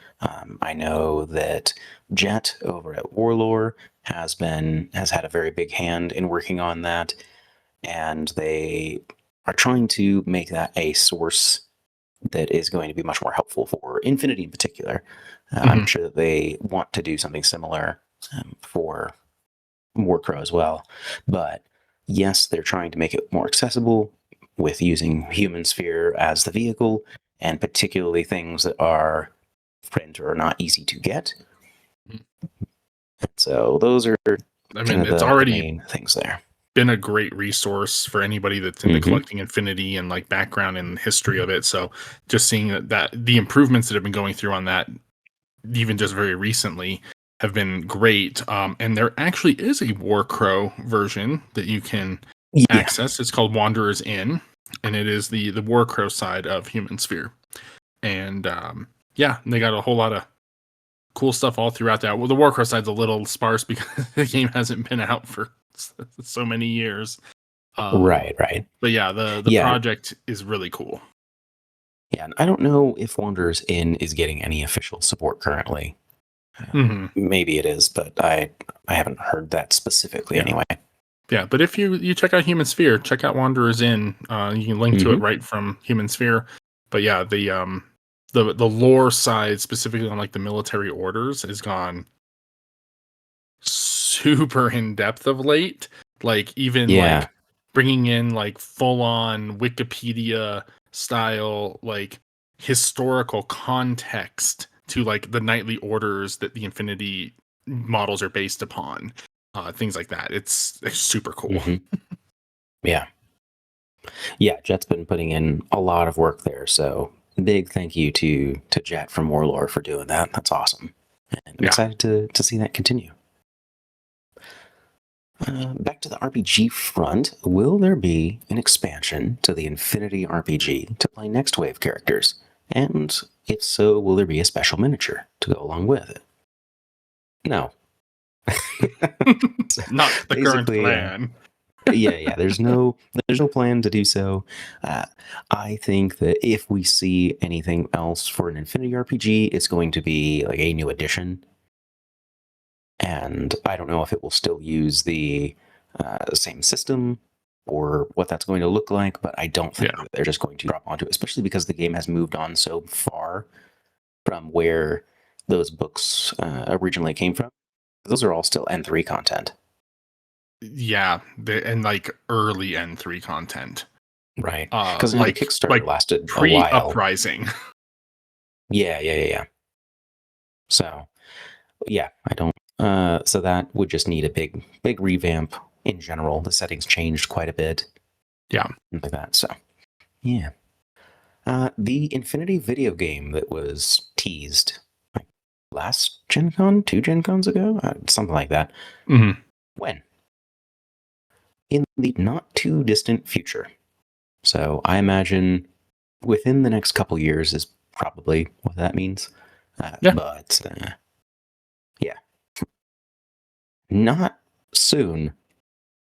I know that Jet over at Warlore has had a very big hand in working on that, and they are trying to make that a source that is going to be much more helpful for Infinity in particular. I'm sure that they want to do something similar for Warcrow as well. But yes, they're trying to make it more accessible with using HumanSphere as the vehicle, and particularly things that are print or not easy to get. So those are it's already main things there. Been a great resource for anybody that's into collecting Infinity and like background and history of it. So just seeing that the improvements that have been going through on that, even just very recently, have been great. And there actually is a Warcrow version that you can access. It's called Wanderer's Inn, and it is the Warcrow side of HumanSphere. And they got a whole lot of cool stuff all throughout that. Well, the Warcrow side's a little sparse because the game hasn't been out for so many years. Right. But the project is really cool. Yeah, and I don't know if Wanderer's Inn is getting any official support currently. Maybe it is, but I haven't heard that specifically anyway. Yeah, but if you check out HumanSphere, check out Wanderer's Inn. You can link to it right from HumanSphere. But the lore side, specifically on like the military orders, has gone super in depth of late. Like even like bringing in like full on Wikipedia style like historical context to like the knightly orders that the Infinity models are based upon, things like that. It's super cool. Yeah, Jet's been putting in a lot of work there, so big thank you to Jet from Warlore for doing that. That's awesome. And I'm excited to see that continue. Back to the RPG front, will there be an expansion to the Infinity RPG to play Next Wave characters? And if so, will there be a special miniature to go along with it? No. Not the current plan. Yeah. There's no plan to do so. I think that if we see anything else for an Infinity RPG, it's going to be like a new edition. And I don't know if it will still use the same system or what that's going to look like, but I don't think that they're just going to drop onto it, especially because the game has moved on so far from where those books originally came from. Those are all still N3 content. Yeah, and like early N3 content. Right. Because like the Kickstarter lasted a while. Pre-Uprising. Yeah. So, yeah, I don't. So that would just need a big revamp in general. The settings changed quite a bit. Yeah. Like that. So, yeah. The Infinity video game that was teased last Gen Con, 2 Gen Cons ago? Something like that. Mm-hmm. When? In the not too distant future. So I imagine within the next couple years is probably what that means. But, yeah. Not soon,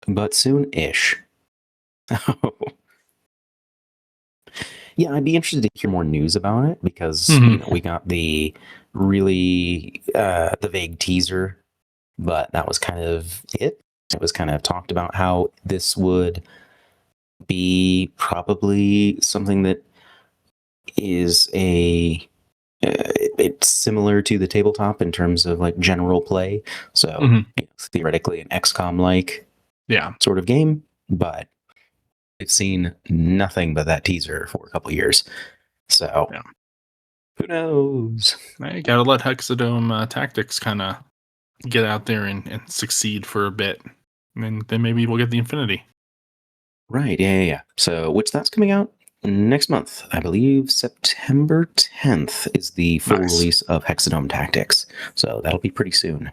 but soon-ish. Yeah, I'd be interested to hear more news about it because we got the really the vague teaser, but that was kind of it. It was kind of talked about how this would be probably something that is it's similar to the tabletop in terms of like general play. So theoretically an XCOM-like sort of game, but I've seen nothing but that teaser for a couple years. So who knows? You gotta let Hexadome Tactics kind of get out there and succeed for a bit. And then maybe we'll get the Infinity. Right, yeah. So, which that's coming out next month. I believe September 10th is the full release of Hexadome Tactics. So that'll be pretty soon.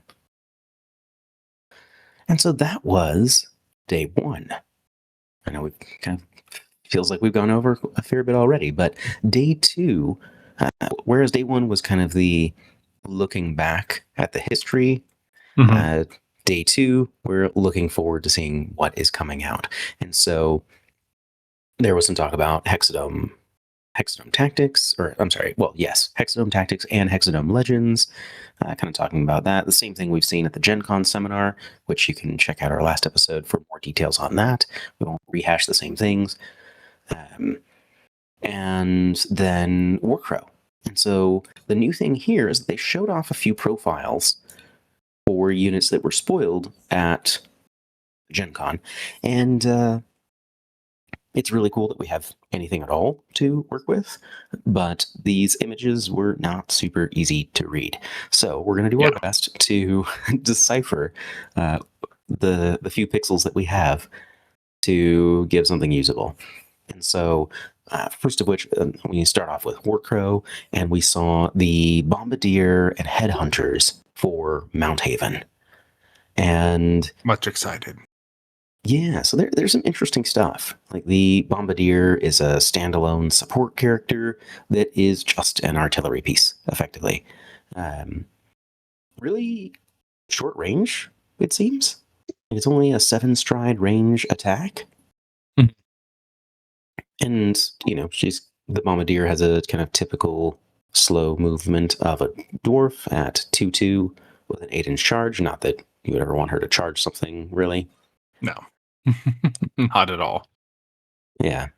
And so that was day 1. I know we've kind of feels like we've gone over a fair bit already, but day 2, whereas day 1 was kind of the looking back at the history, day 2, we're looking forward to seeing what is coming out. And so there was some talk about Hexadome Tactics, Hexadome Tactics and Hexadome Legends, kind of talking about that. The same thing we've seen at the Gen Con seminar, which you can check out our last episode for more details on that. We won't rehash the same things. And then Warcrow. And so the new thing here is they showed off a few profiles for units that were spoiled at Gen Con. And it's really cool that we have anything at all to work with, but these images were not super easy to read. So we're going to do our best to decipher the few pixels that we have to give something usable. And so first of which, we start off with Warcrow, and we saw the Bombardier and Headhunters for Mount Haven. And much excited. Yeah, so there's some interesting stuff. Like the Bombardier is a standalone support character that is just an artillery piece, effectively. Really short range, it seems. It's only a 7-stride range attack. And, the Bombardier has a kind of typical slow movement of a dwarf at 2/2 with an 8-inch charge. Not that you would ever want her to charge something, really. No. Not at all. Yeah.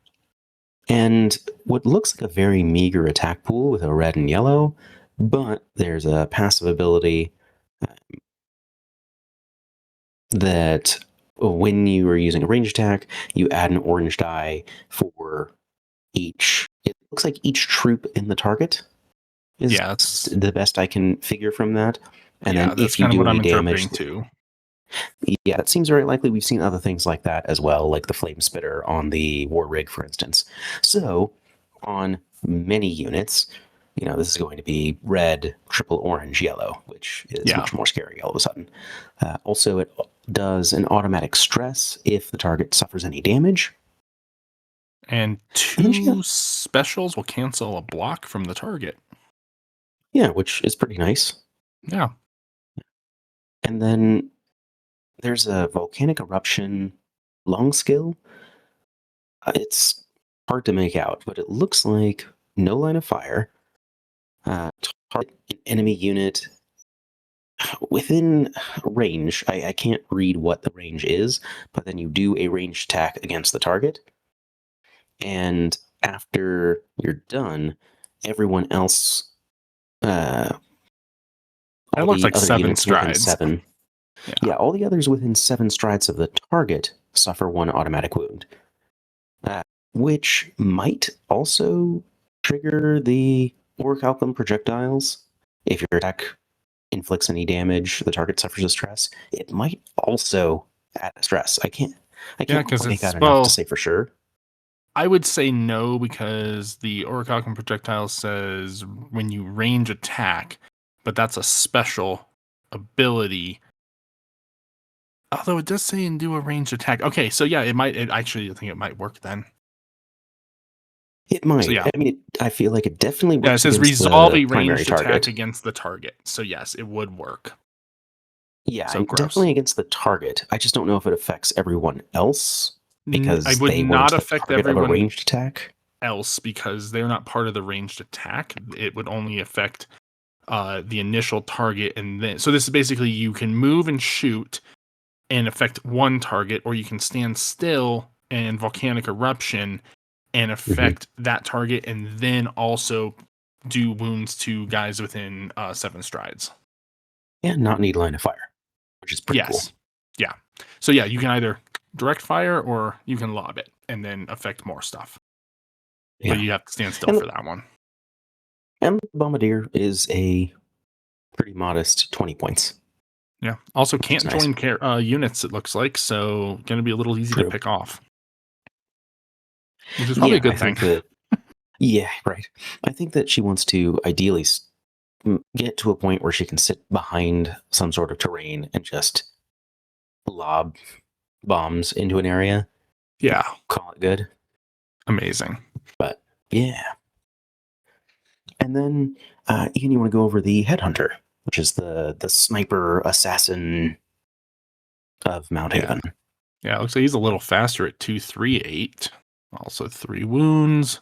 And what looks like a very meager attack pool with a red and yellow, but there's a passive ability that when you are using a range attack, you add an orange die for each. It looks like each troop in the target is that's the best I can figure from that. And then that's if you do any damage too. Yeah, it seems very likely we've seen other things like that as well, like the Flame Spitter on the War Rig, for instance. So, on many units, this is going to be red, triple orange, yellow, which is much more scary all of a sudden. Also, it does an automatic stress if the target suffers any damage. And two specials will cancel a block from the target. Yeah, which is pretty nice. Yeah. And then there's a volcanic eruption long skill. It's hard to make out, but it looks like no line of fire. Target an enemy unit within range. I can't read what the range is, but then you do a ranged attack against the target. And after you're done, everyone else. That looks like 7 strides. 7. Yeah, all the others within 7 strides of the target suffer 1 automatic wound, which might also trigger the orichalcum projectiles. If your attack inflicts any damage, the target suffers a stress. It might also add a stress. I can't make out enough to say for sure. I would say no, because the orichalcum projectile says when you range attack, but that's a special ability. Although it does say and do a ranged attack. Okay, so yeah, I think it might work then. It might. So, yeah. I mean, I feel like it definitely works. Yeah, it says resolve a ranged attack against the target. So yes, it would work. Yeah, so definitely against the target. I just don't know if it affects everyone else, because I would not affect everyone of a ranged attack else, because they're not part of the ranged attack. It would only affect the initial target, and then so this is basically you can move and shoot and affect one target, or you can stand still and volcanic eruption and affect that target, and then also do wounds to guys within 7 strides. And not need line of fire, which is pretty cool. Yeah. So yeah, you can either direct fire or you can lob it and then affect more stuff. Yeah. But you have to stand still for that one. And Bombardier is a pretty modest 20 points. Yeah. Also can't join units, it looks like, so going to be a little easy to pick off. Which is probably a good thing. Yeah, right. I think that she wants to ideally get to a point where she can sit behind some sort of terrain and just lob bombs into an area. Yeah. Call it good. Amazing. But, yeah. And then, Ian, you want to go over the Headhunter, which is the sniper assassin of Mount Haven. Yeah, it looks like he's a little faster at 238. Also 3 wounds.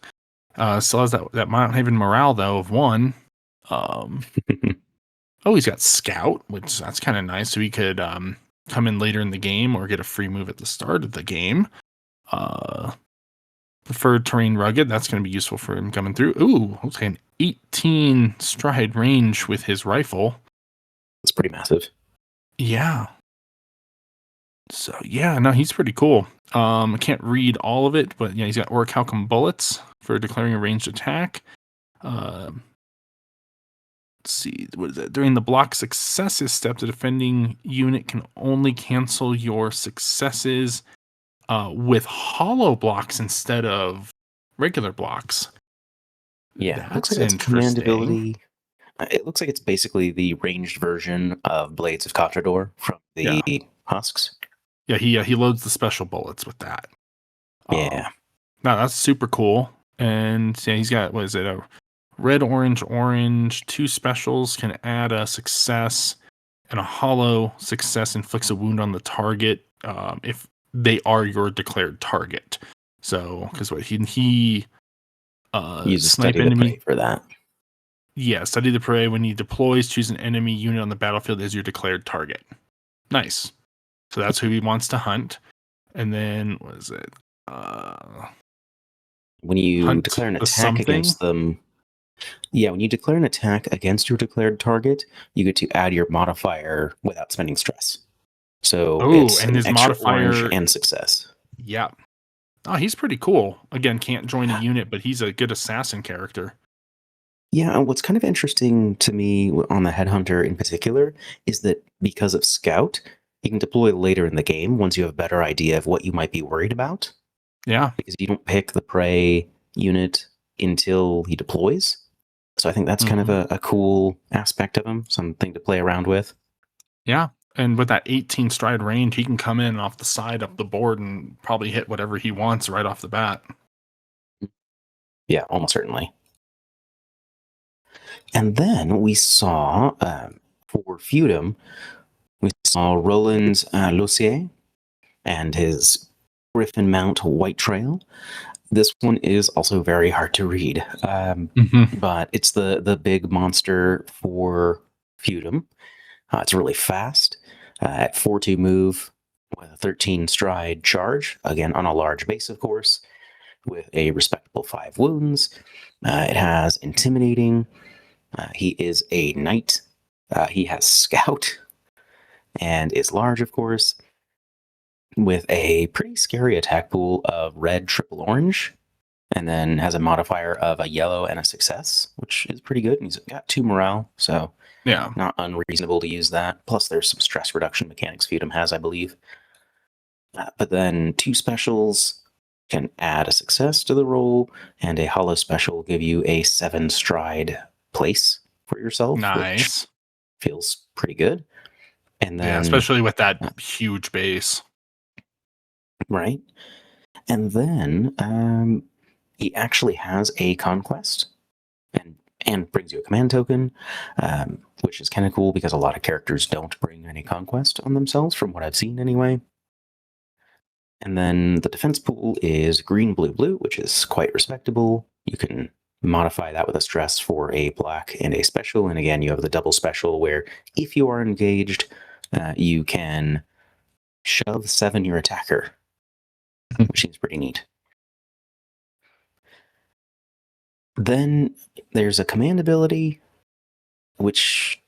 Still has that Mount Haven morale, though, of 1. He's got Scout, which that's kind of nice. So he could come in later in the game or get a free move at the start of the game. Preferred terrain rugged. That's going to be useful for him coming through. Ooh, looks like an 18 stride range with his rifle. That's pretty massive. Yeah. So yeah, no, he's pretty cool. I can't read all of it, but yeah, he's got orichalcum bullets for declaring a ranged attack. Let's see, what is that? During the block successes step, the defending unit can only cancel your successes with hollow blocks instead of regular blocks. Yeah, looks like it's a command ability. It looks like it's basically the ranged version of Blades of Contrador from the Husks. Yeah, he loads the special bullets with that. Yeah. No, that's super cool. And yeah, he's got, what is it, a red, orange, 2 specials can add a success, and a hollow success inflicts a wound on the target if they are your declared target. So, because what he uses study the prey for that. Yeah, study the prey. When he deploys, choose an enemy unit on the battlefield as your declared target. Nice. So that's who he wants to hunt. And then, what is it? When you declare an attack against them, when you declare an attack against your declared target, you get to add your modifier without spending stress. So it's and his modifier and success. Yeah. Oh, he's pretty cool. Again, can't join a unit, but he's a good assassin character. Yeah, what's kind of interesting to me on the Headhunter in particular is that because of Scout, you can deploy later in the game once you have a better idea of what you might be worried about. Yeah. Because you don't pick the prey unit until he deploys. So I think that's kind of a cool aspect of him, something to play around with. Yeah. And with that 18 stride range, he can come in off the side up the board and probably hit whatever he wants right off the bat. Yeah, almost certainly. And then we saw, for Feudum, we saw Roland Lussier and his Griffin Mount White Trail. This one is also very hard to read, but it's the big monster for Feudum. It's really fast, at 4-2 move with a 13 stride charge, again on a large base, of course, with a respectable 5 wounds. It has intimidating. He is a knight. He has scout and is large, of course, with a pretty scary attack pool of red, triple orange, and then has a modifier of a yellow and a success, which is pretty good. And he's got 2 morale, so yeah, not unreasonable to use that. Plus, there's some stress reduction mechanics Feudum has, I believe. But then 2 specials can add a success to the roll, and a hollow special will give you a 7 stride place for yourself. Nice. Which feels pretty good. And then, yeah, especially with that huge base. Right. And then he actually has a conquest and brings you a command token, which is kind of cool because a lot of characters don't bring any conquest on themselves, from what I've seen anyway. And then the defense pool is green, blue, blue, which is quite respectable. You can modify that with a stress for a black and a special. And again, you have the double special where if you are engaged, you can shove 7 your attacker, which seems pretty neat. Then there's a command ability, which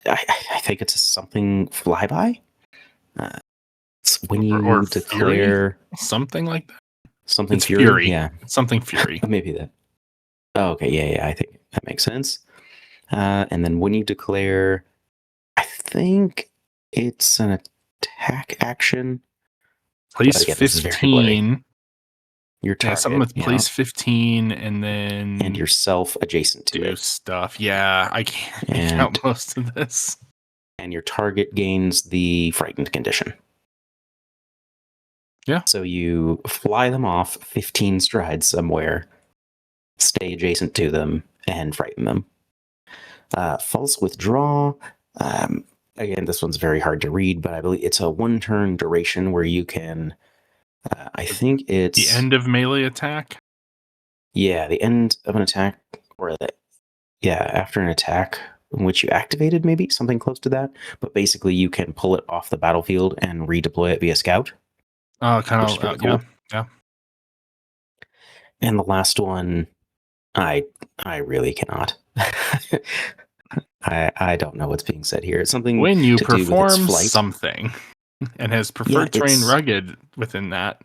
I think it's something flyby. It's when you or declare fury? Something like that. Something it's fury. Yeah, something fury. Maybe that. Oh, okay, yeah, I think that makes sense. And then when you declare, I think it's an attack action. Place again, 15. Your target, something with place 15, and then and yourself adjacent to do it. stuff. Yeah, I can't make out most of this. And your target gains the frightened condition. Yeah. So you fly them off 15 strides somewhere, stay adjacent to them, and frighten them. False withdraw. Again, this one's very hard to read, but I believe it's a 1-turn duration where you can. I think it's the end of melee attack. Yeah, the end of an attack, or after an attack in which you activated, maybe something close to that. But basically, you can pull it off the battlefield and redeploy it via scout. Oh, kind of, cool. Yeah. And the last one, I really cannot. I don't know what's being said here. It's something when you to do with its flight. Something, and has preferred terrain rugged within that.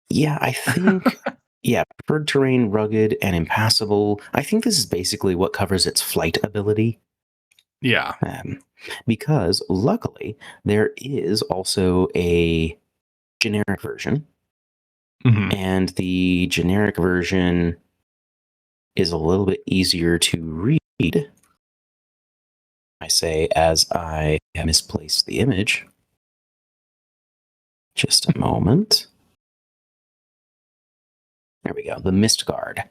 Yeah, I think. Yeah, preferred terrain, rugged, and impassable. I think this is basically what covers its flight ability. Yeah. Because luckily, there is also a generic version. And the generic version is a little bit easier to read. I say as I misplaced the image. Just a moment. There we go. The Mist Guard.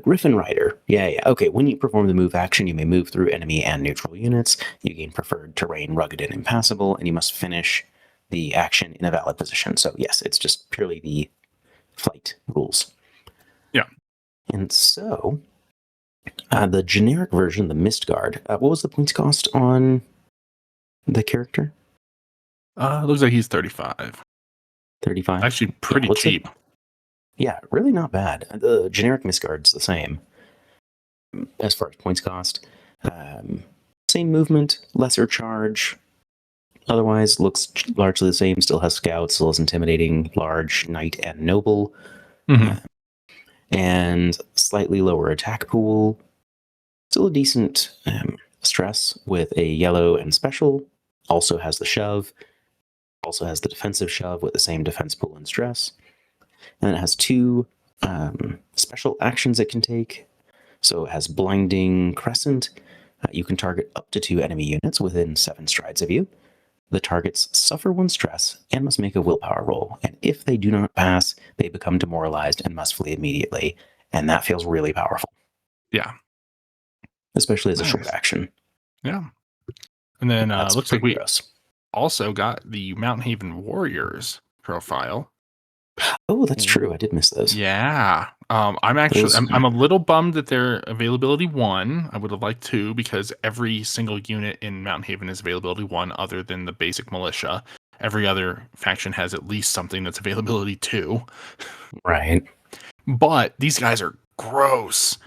Griffin Rider. Yeah. Okay, when you perform the move action, you may move through enemy and neutral units. You gain preferred terrain, rugged, and impassable, and you must finish the action in a valid position. So yes, it's just purely the flight rules. Yeah. And so, the generic version, the Mist Guard, what was the points cost on the character? Looks like he's 35. 35? Actually, pretty cheap. Yeah, really not bad. The generic Mist Guard's the same as far as points cost. Same movement, lesser charge. Otherwise, looks largely the same. Still has scout, still has intimidating, large, knight, and noble. And slightly lower attack pool. Still a decent stress with a yellow and special. Also has the shove. Also has the defensive shove with the same defense pool and stress. And it has 2 special actions it can take. So it has Blinding Crescent. You can target up to 2 enemy units within 7 strides of you. The targets suffer 1 stress and must make a willpower roll. And if they do not pass, they become demoralized and must flee immediately. And that feels really powerful. Yeah. Especially as a short action. Yeah. And then looks like we also got the Mount Haven Warriors profile. Oh, that's true. I did miss those. Yeah. I'm a little bummed that they're availability 1. I would have liked 2 because every single unit in Mount Haven is availability 1 other than the basic militia. Every other faction has at least something that's availability 2. Right. But these guys are gross.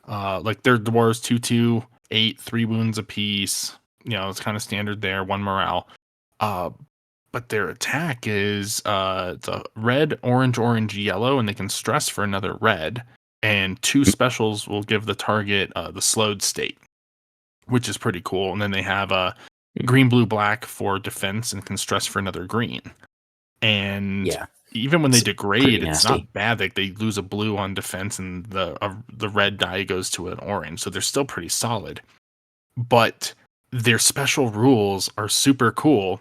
Like they're dwarves 2/2, 8, 3 wounds apiece. It's kind of standard there, 1 morale. But their attack is it's a red, orange, yellow, and they can stress for another red. And 2 specials will give the target the slowed state, which is pretty cool. And then they have a green, blue, black for defense and can stress for another green. And even when they degrade, it's not bad. Like they lose a blue on defense, and the red die goes to an orange, so they're still pretty solid. But their special rules are super cool.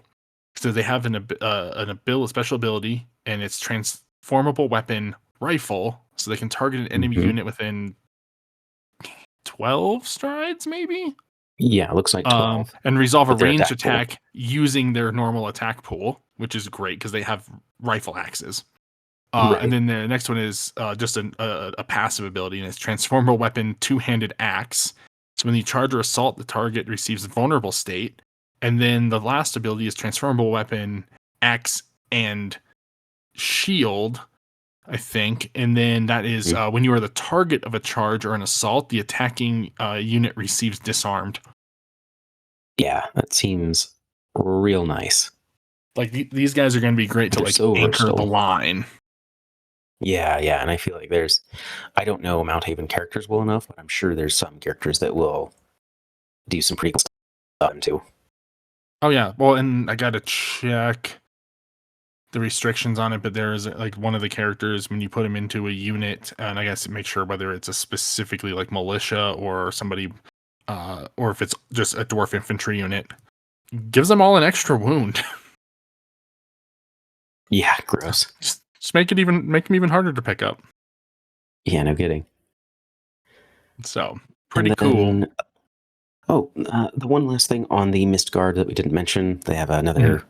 So they have a special ability, and it's transformable weapon rifle, so they can target an enemy unit within 12 strides, maybe. Yeah, it looks like 12. And resolve a ranged attack using their normal attack pool, which is great because they have rifle axes. Right. And then the next one is just a passive ability, and it's transformable weapon 2-handed axe. So when you charge or assault, the target receives a vulnerable state. And then the last ability is transformable weapon, axe, and shield, I think. And then that is when you are the target of a charge or an assault, the attacking unit receives disarmed. Yeah, that seems real nice. Like these guys are going to be great to anchor the line. Yeah, and I feel like I don't know Mount Haven characters well enough, but I'm sure there's some characters that will do some pretty cool stuff too. Oh yeah, well, and I gotta check the restrictions on it, but there's like one of the characters when you put him into a unit, and I guess make sure whether it's a specifically like militia or somebody, or if it's just a dwarf infantry unit, gives them all an extra wound. Yeah, gross. Just make them even harder to pick up. Yeah, no kidding. So pretty cool. The one last thing on the Mist Guard that we didn't mention, they have another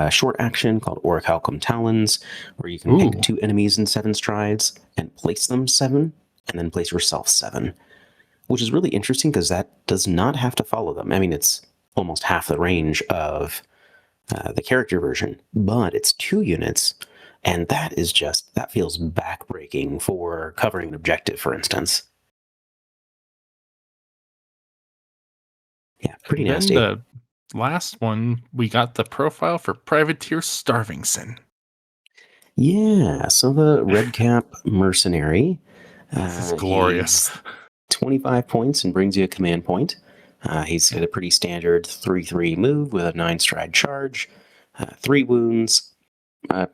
short action called Orichalcum Talons, where you can pick 2 enemies in 7 strides and place them 7, and then place yourself 7, which is really interesting because that does not have to follow them. I mean, it's almost half the range of the character version, but it's 2 units, and that feels backbreaking for covering an objective, for instance. Yeah, pretty nasty. The last one, we got the profile for Privateer Starvingson. Yeah, so the Red Cap Mercenary. This is glorious. 25 points and brings you a command point. He's got a pretty standard 3/3 move with a 9-stride charge, 3 wounds,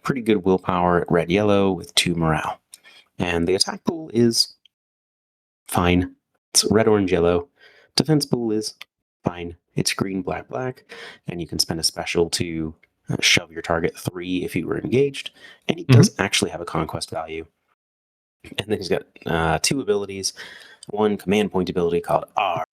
pretty good willpower at red-yellow with 2 morale. And the attack pool is fine. It's red, orange, yellow. Defense pool is fine. It's green, black, black. And you can spend a special to shove your target 3 if you were engaged. And he does actually have a conquest value. And then he's got 2 abilities. 1 command point ability called R.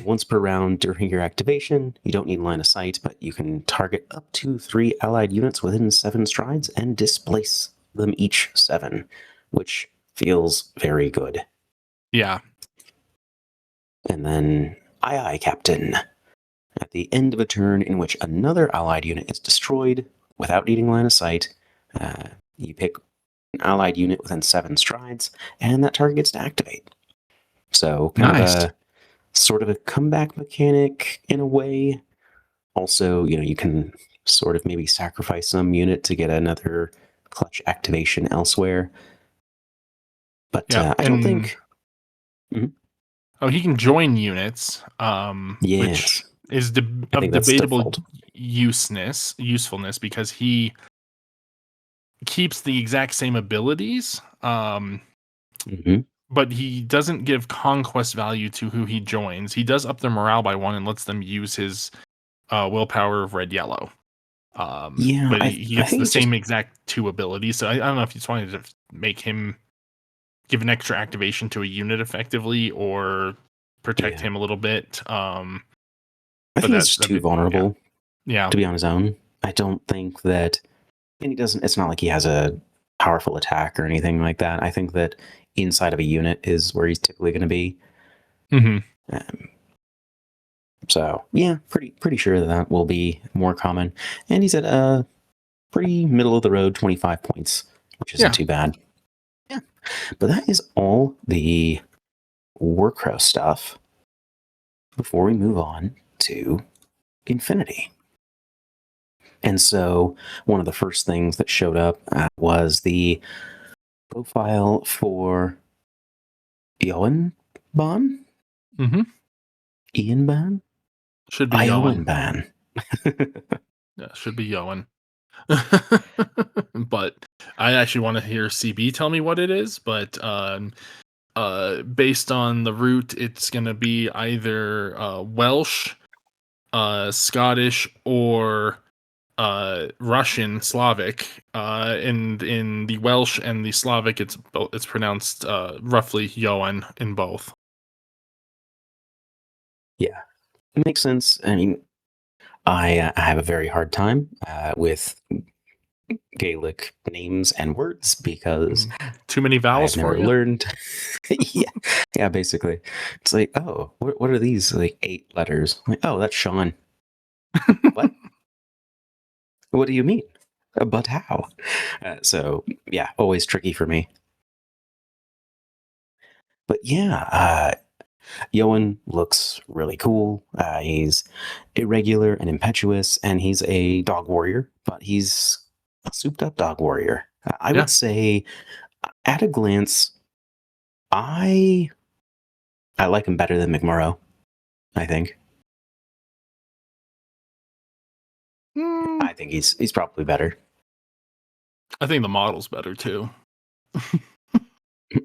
Once per round during your activation, you don't need line of sight, but you can target up to 3 allied units within 7 strides and displace them each 7, which feels very good. Yeah. And then Aye, Captain. At the end of a turn in which another allied unit is destroyed without needing line of sight, you pick an allied unit within 7 strides, and that target gets to activate. So kind of a sort of a comeback mechanic in a way. Also, you can sort of maybe sacrifice some unit to get another clutch activation elsewhere. But I don't think... Oh, he can join units, which is of debatable usefulness because he keeps the exact same abilities. but he doesn't give conquest value to who he joins. He does up their morale by 1 and lets them use his willpower of red yellow. Yeah, But he I gets think the it's just same exact 2 abilities. So I don't know if you just wanted to make him give an extra activation to a unit effectively or protect him a little bit. I But think he's just too vulnerable Yeah. to be on his own. I don't think that, and he doesn't. It's not like he has a powerful attack or anything like that. I think that inside of a unit is where he's typically going to be. So yeah, pretty sure that will be more common. And he's at a pretty middle of the road, 25 points, which isn't too bad. Yeah, but that is all the Warcrow stuff. Before we move on to Infinity. And so one of the first things that showed up was the profile for Ian Ban? Ian Ban? Should be Ian Yoan. Ban. Yeah, should be Yoan. But I actually want to hear CB tell me what it is, but based on the route, it's going to be either Welsh, Scottish, or Russian, Slavic. And in the Welsh and the Slavic, it's pronounced roughly Yoan in both. Yeah, it makes sense. I mean, I have a very hard time with Gaelic names and words because too many vowels I've never for you. learned. yeah, basically, it's like, oh, what are these? Like 8 letters. I'm like, oh, that's Sean. What? What do you mean? But how? So yeah, always tricky for me. But yeah, Yoan looks really cool. He's irregular and impetuous, and he's a dog warrior, but he's a souped up dog warrior. I would say, at a glance, I like him better than McMurrow, I think. I think he's probably better. I think the model's better too.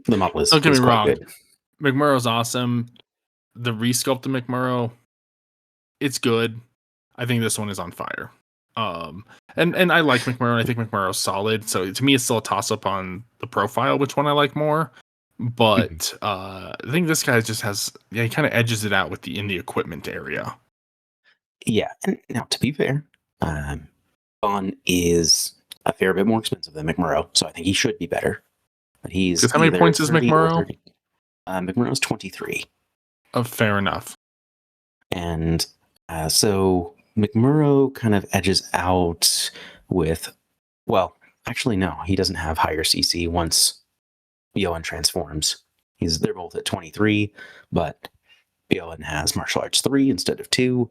The model is Don't get me wrong. good. McMurrow's awesome. The resculpt of McMurrow, it's good. I think this one is on fire. And I like McMurrow. I think McMurrow's solid. So to me, it's still a toss up on the profile, which one I like more. But I think this guy just has, he kind of edges it out with in the equipment area. Yeah, and now to be fair, Vaughn is a fair bit more expensive than McMurrow, so I think he should be better. But he's how many points is McMurrow? McMurrow's 23. Oh, fair enough. And so McMurrow kind of edges out with, well, actually no, he doesn't have higher CC once Yoan transforms. They're both at 23, but Yoan has martial arts 3 instead of 2.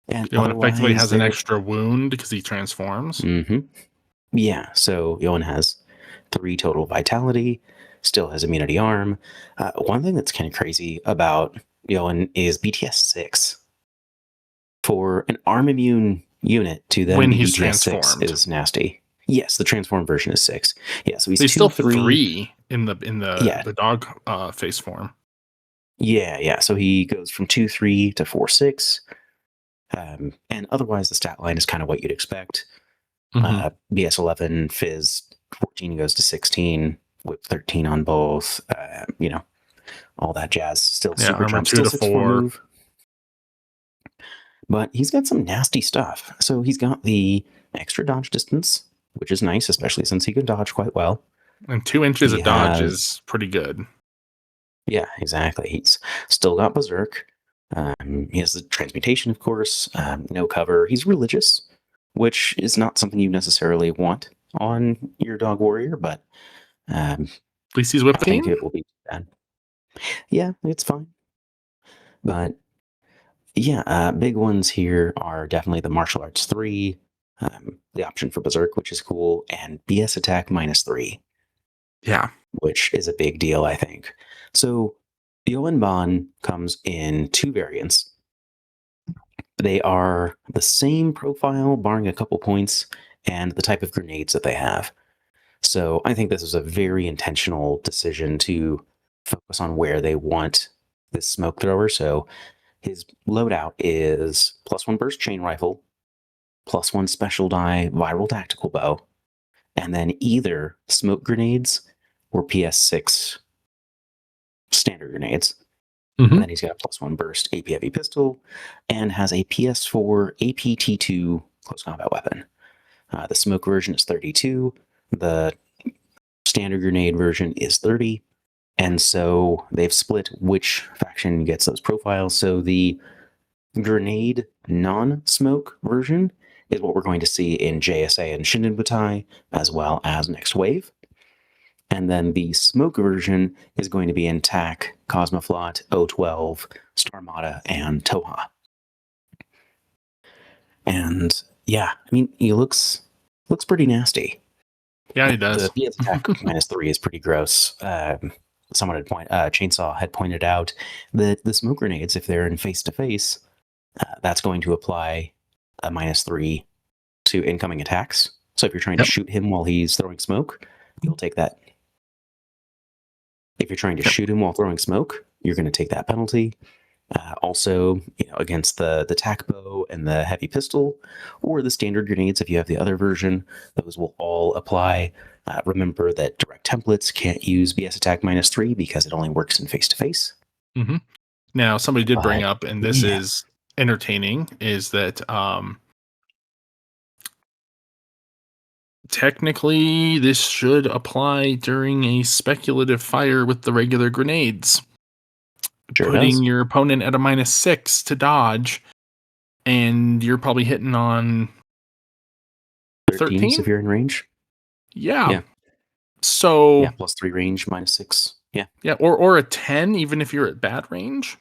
And Yoan effectively has an extra wound because he transforms. Yeah, so Yoan has 3 total vitality, still has immunity arm. One thing that's kind of crazy about Yoan is BTS 6. For an arm immune unit to then when be he's BTS 6 is nasty. Yes, the transform version is 6. Yeah, so he's still 3 in the dog face form. Yeah. So he goes from 2-3 to 4-6. And otherwise, the stat line is kind of what you'd expect. BS 11, Fizz 14 goes to 16, Whip 13 on both. All that jazz. Still super jump, still 6-4 move. But he's got some nasty stuff. So he's got the extra dodge distance, which is nice, especially since he can dodge quite well. And 2 inches of dodge is pretty good. Yeah, exactly. He's still got Berserk. He has the transmutation, of course. No cover. He's religious, which is not something you necessarily want on your dog warrior, but at least he's whipped. I think it will be bad. Yeah, it's fine. But yeah, big ones here are definitely the martial arts 3, the option for Berserk, which is cool, and BS attack -3. Yeah, which is a big deal, I think. So Yoan Ban comes in 2 variants. They are the same profile, barring a couple points, and the type of grenades that they have. So I think this is a very intentional decision to focus on where they want this smoke thrower. So his loadout is +1 burst chain rifle, +1 special die viral tactical bow, and then either smoke grenades or PS6 standard grenades. Mm-hmm. And then he's got +1 burst AP heavy pistol and has a PS4 APT2 close combat weapon. The smoke version is 32. The standard grenade version is 30. And so they've split which faction gets those profiles. So the grenade non-smoke version is what we're going to see in JSA and Shinden Butai, as well as Next Wave. And then the smoke version is going to be in TAC, Cosmoflot, O12, Starmada, and Toha. And yeah, I mean, he looks pretty nasty. Yeah, he does. The PS attack -3 is pretty gross. Someone had Chainsaw had pointed out that the smoke grenades, if they're in face to face, that's going to apply a -3 to incoming attacks. So if you're trying to shoot him while he's throwing smoke, you'll take that. If you're trying to shoot him while throwing smoke, you're going to take that penalty. Also, against the tac bow and the heavy pistol, or the standard grenades, if you have the other version, those will all apply. Remember that direct templates can't use BS attack -3 because it only works in face-to-face. Mm-hmm. Now, somebody did bring up, and this is entertaining, is that technically this should apply during a speculative fire with the regular grenades. Sure putting does. your opponent at a -6 to dodge, and you're probably hitting on 13 if you're in range. Yeah. So yeah, +3 range, -6. Yeah. Yeah, or a 10 even if you're at bad range.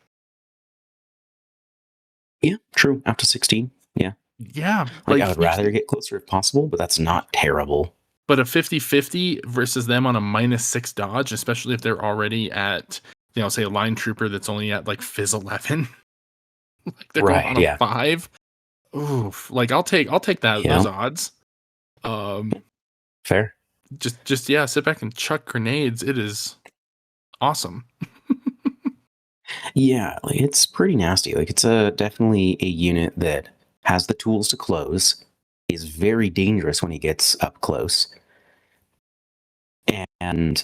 Yeah, true. Up to 16. Yeah. Yeah. Like I would rather get closer if possible, but that's not terrible. But a 50-50 versus them on a -6 dodge, especially if they're already at, say a line trooper that's only at like Fizz 11. Like they're going on a 5. Oof. Like I'll take those odds. Fair. Just sit back and chuck grenades. It is awesome. Yeah, like it's pretty nasty. Like it's definitely a unit that has the tools to close, is very dangerous when he gets up close. And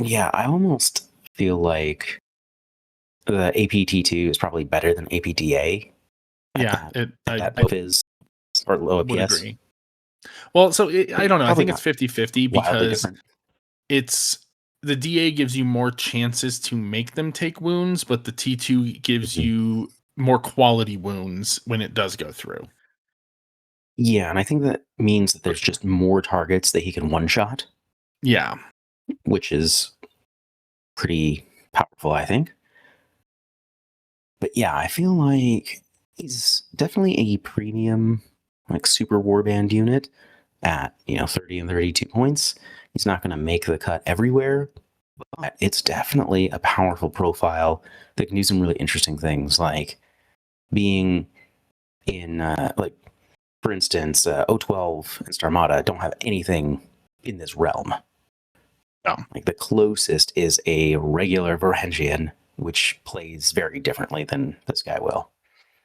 yeah, I almost feel like the APT2 is probably better than APTA. Yeah, that is or low PS. Agree. Well, so I don't know. I think it's 50-50 because it's the DA gives you more chances to make them take wounds, but the T2 gives you more quality wounds when it does go through. Yeah, and I think that means that there's just more targets that he can one-shot. Yeah. Which is pretty powerful, I think. But yeah, I feel like he's definitely a premium, like super warband unit at 30 and 32 points. He's not going to make the cut everywhere, but it's definitely a powerful profile that can do some really interesting things, like being in for instance, O12 and Starmada don't have anything in this realm. No. Like the closest is a regular Varangian, which plays very differently than this guy will.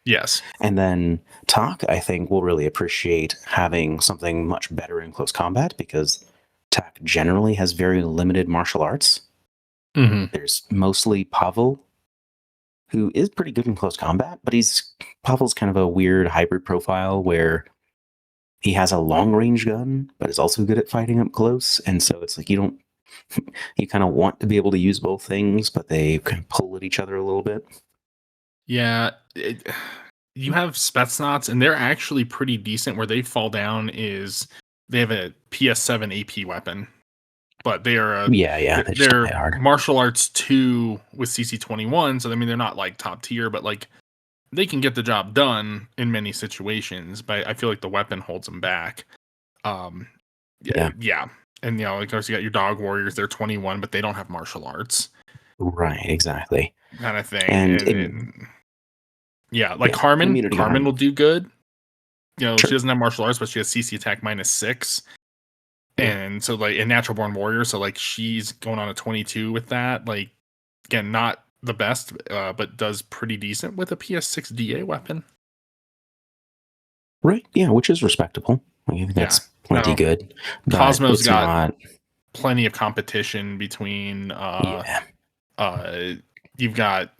Yes. And then Tak, I think, will really appreciate having something much better in close combat because Tak generally has very limited martial arts. Mm-hmm. There's mostly Pavel, who is pretty good in close combat, but Pavel's kind of a weird hybrid profile where he has a long range gun, but is also good at fighting up close. And so it's like you kind of want to be able to use both things, but they kind of pull at each other a little bit. Yeah. You have Spetsnaz, and they're actually pretty decent. Where they fall down is they have a PS7 AP weapon, but they are they're martial arts 2 with CC21. So I mean, they're not like top tier, but like they can get the job done in many situations. But I feel like the weapon holds them back. Yeah. And of course you got your dog warriors. They're 21, but they don't have martial arts. Right, exactly. Kind of thing. And Carmen will do good. Sure. She doesn't have martial arts, but she has CC attack -6. And so like a natural born warrior, so like she's going on a 22 with that. Like again, not the best, but does pretty decent with a PS6 DA weapon. Right. Yeah, which is respectable. I think that's plenty Now, good. But Cosmo's it's got not. plenty of competition between you've got,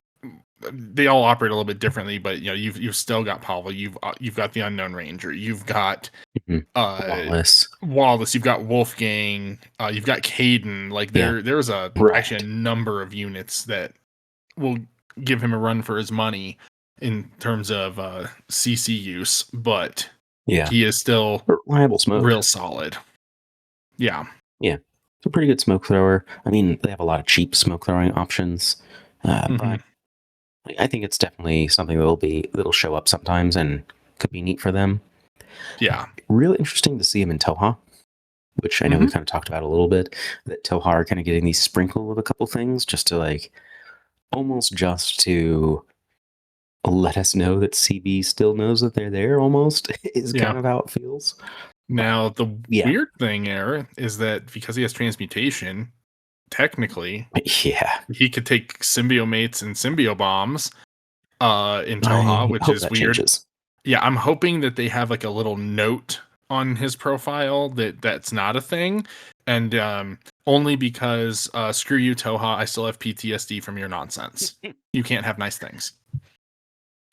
they all operate a little bit differently, but you know you've still got Pavel, you've got the Unknown Ranger, you've got Wallace, you've got Wolfgang, you've got Caden. Like there's actually a number of units that will give him a run for his money in terms of CC use, but he is still reliable smoke, real solid. Yeah. It's a pretty good smoke thrower. I mean, they have a lot of cheap smoke throwing options, but I think it's definitely something that'll show up sometimes and could be neat for them. Yeah. Really interesting to see him in Toha, which I know we kind of talked about a little bit, that Toha are kind of getting these sprinkle of a couple things just to like, almost just to let us know that CB still knows that they're there, almost, is kind of how it feels. Now, the weird thing there is that because he has transmutation, technically, he could take symbiomates and symbio bombs in Toha, which is weird. Changes. Yeah, I'm hoping that they have like a little note on his profile that's not a thing, and only because screw you, Toha, I still have PTSD from your nonsense. You can't have nice things.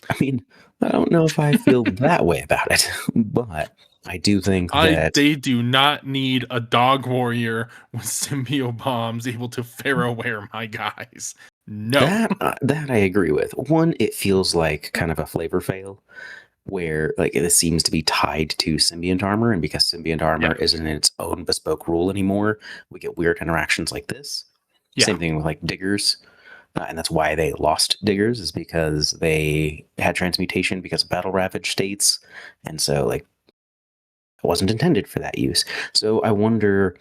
I mean, I don't know if I feel that way about it, but I do think that they do not need a dog warrior with symbio bombs able to Pharaohware my guys. No. That I agree with. One, it feels like kind of a flavor fail, where like it seems to be tied to symbiont armor, and because symbiont armor isn't in its own bespoke rule anymore, we get weird interactions like this. Same thing with like diggers. And that's why they lost diggers, is because they had transmutation because of battle ravage states, and so like it wasn't intended for that use. So I wonder,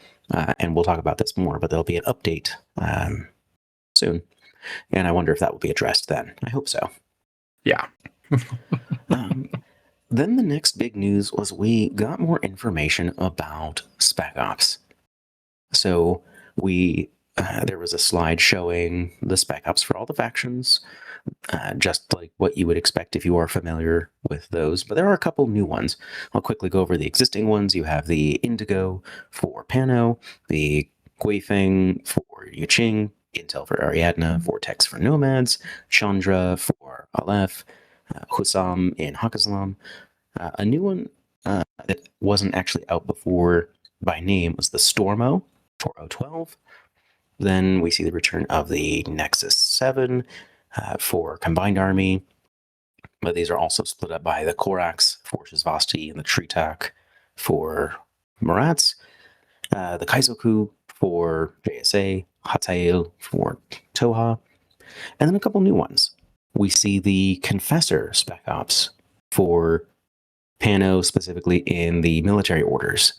and we'll talk about this more, but there'll be an update soon, and I wonder if that will be addressed then. I hope so. Yeah. Then the next big news was we got more information about Spec Ops. So there was a slide showing the Spec Ops for all the factions, just like what you would expect if you are familiar with those. But there are a couple new ones. I'll quickly go over the existing ones. You have the Indigo for Pano, the Guifeng for Yuqing, Intel for Ariadna, Vortex for Nomads, Chandra for Aleph, Hussam in Hakazlam. A new one that wasn't actually out before by name was the Stormo for 012. Then we see the return of the Nexus 7 for Combined Army, but these are also split up by the Korax for Shizvasti and the Tritak for Marats, the Kaizoku for JSA, Hatail for Toha, and then a couple new ones. We see the Confessor Spec Ops for Pano, specifically in the military orders.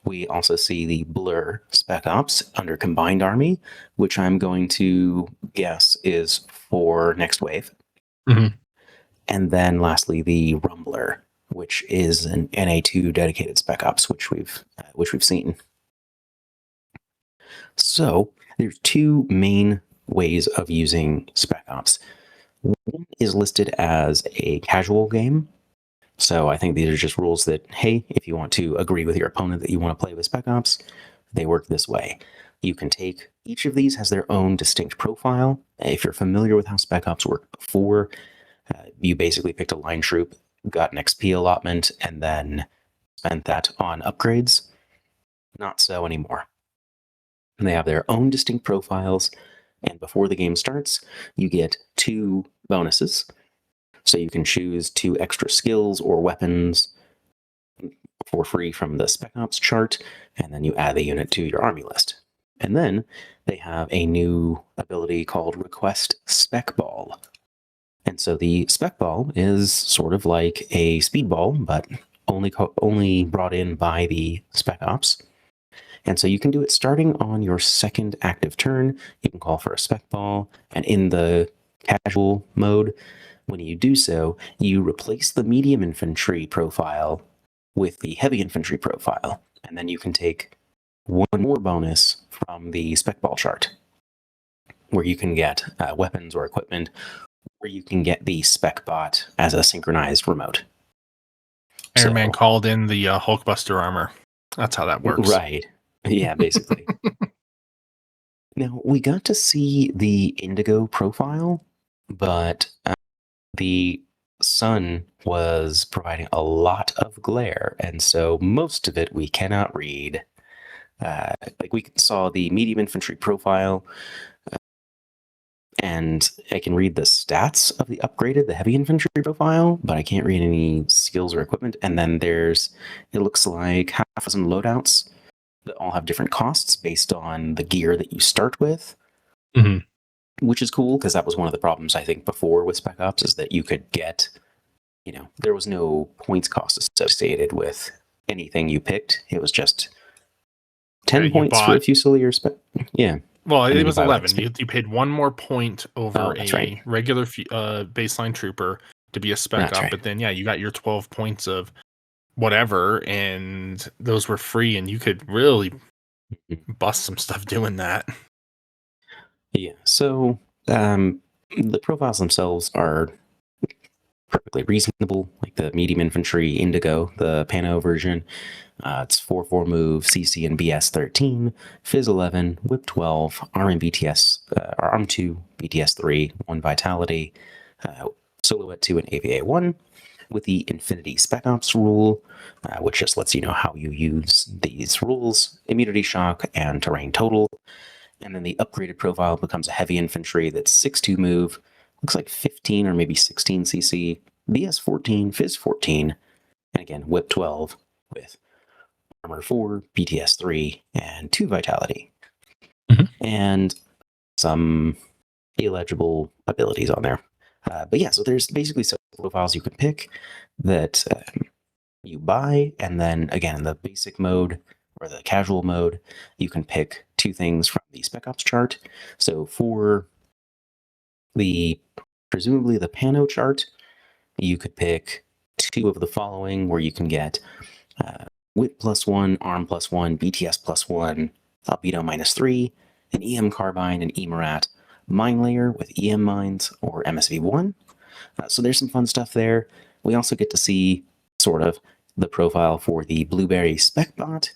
We also see the Blur Spec Ops under Combined Army, which I'm going to guess is for next wave. And then lastly, the Rumbler, which is an NA2 dedicated Spec Ops, which we've seen. So there's two main ways of using Spec Ops. One is listed as a casual game. So I think these are just rules that, hey, if you want to agree with your opponent that you want to play with Spec Ops, they work this way. You can take, each of these has their own distinct profile. If you're familiar with how Spec Ops worked before, you basically picked a line troop, got an XP allotment, and then spent that on upgrades. Not so anymore. They have their own distinct profiles, and before the game starts, you get 2 bonuses. So you can choose 2 extra skills or weapons for free from the Spec Ops chart, and then you add the unit to your army list. And then they have a new ability called Request Spec Ball. And so the Spec Ball is sort of like a speedball, but only brought in by the Spec Ops. And so you can do it starting on your second active turn. You can call for a Spec Ball, and in the casual mode, when you do so, you replace the medium infantry profile with the heavy infantry profile. and then you can take one more bonus from the spec ball chart, where you can get weapons or equipment, or you can get the spec bot as a synchronized remote. Airman called in the Hulkbuster armor. That's how that works. Right. Yeah, basically. Now, we got to see the Indigo profile, but the sun was providing a lot of glare, and so most of it we cannot read. Like we saw the medium infantry profile, and I can read the stats of the upgraded, the heavy infantry profile, but I can't read any skills or equipment. And then it looks like half a dozen loadouts that all have different costs based on the gear that you start with, which is cool because that was one of the problems I think before with Spec Ops, is that you could get, there was no points cost associated with anything you picked. It was just 10 points for a Fusilier spec. Yeah. Well, it was 11. You paid one more point over regular baseline trooper to be a spec up, but then you got your 12 points of whatever, and those were free, and you could really bust some stuff doing that. Yeah. So the profiles themselves are perfectly reasonable, like the medium infantry Indigo, the Pano version. It's 4/4 move, CC and BS 13, Fizz 11, Whip 12, RM BTS, Arm 2, BTS 3, 1 Vitality, Silhouette 2, and AVA 1, with the Infinity Spec Ops rule, which just lets you know how you use these rules, Immunity Shock, and Terrain Total. And then the upgraded profile becomes a heavy infantry that's 6/2 move, looks like 15 or maybe 16 CC, BS 14, Fizz 14, and again, Whip 12 with Armor 4, BTS 3, and 2 Vitality. And some illegible abilities on there. But yeah, so there's basically some profiles you can pick that you buy, and then again, in the basic mode or the casual mode, you can pick 2 things from the Spec Ops chart. So for presumably the Pano chart, you could pick 2 of the following, where you can get Whip +1, Arm +1, BTS +1, Albedo -3, an EM Carbine, and EMRAT Mine Layer with EM Mines, or MSV1. So there's some fun stuff there. We also get to see sort of the profile for the Blueberry Spec Bot,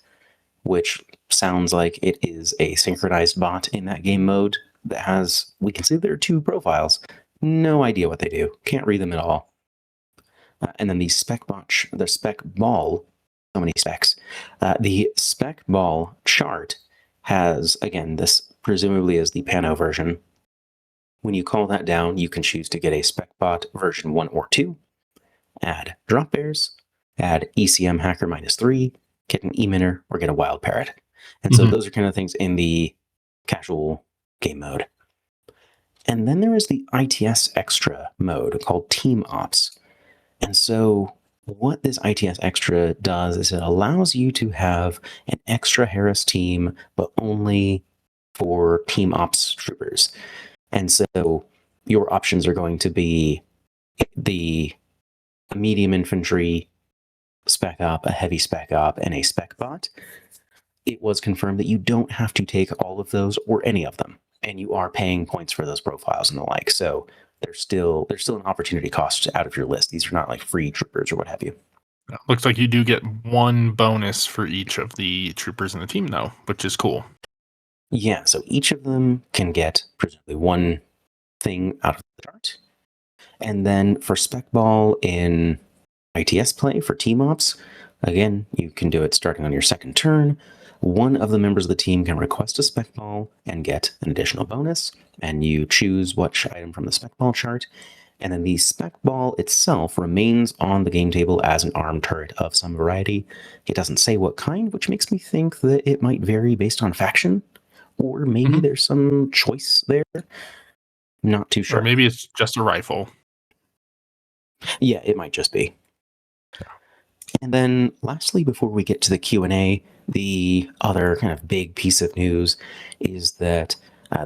which sounds like it is a synchronized bot in that game mode that has, we can see there are 2 profiles. No idea what they do. Can't read them at all. And then the Spec Ball, so many specs. The Spec Ball chart has, again, this presumably is the Pano version. When you call that down, you can choose to get a Spec Bot version 1 or 2, add Drop Bears, add ECM Hacker -3, get an E-Minter, or get a Wild Parrot. And so those are kind of things in the casual game mode. And then there is the ITS Extra mode called Team Ops. And so what this ITS Extra does is it allows you to have an extra Harris team, but only for Team Ops troopers. And so your options are going to be the medium infantry spec op, a heavy spec op, and a spec bot. It was confirmed that you don't have to take all of those or any of them, and you are paying points for those profiles and the like. So there's still an opportunity cost out of your list. These are not like free troopers or what have you. Looks like you do get 1 bonus for each of the troopers in the team, though, which is cool. Yeah, so each of them can get presumably 1 thing out of the chart. And then for Spec Ball in ITS play for Team Ops, again, you can do it starting on your 2nd turn. 1 of the members of the team can request a Spec Ball and get an additional bonus, and you choose which item from the Spec Ball chart. And then the Spec Ball itself remains on the game table as an armed turret of some variety. It doesn't say what kind, which makes me think that it might vary based on faction, or maybe there's some choice there. Not too sure. Or maybe it's just a rifle. Yeah, it might just be. And then lastly, before we get to the Q&A, the other kind of big piece of news is that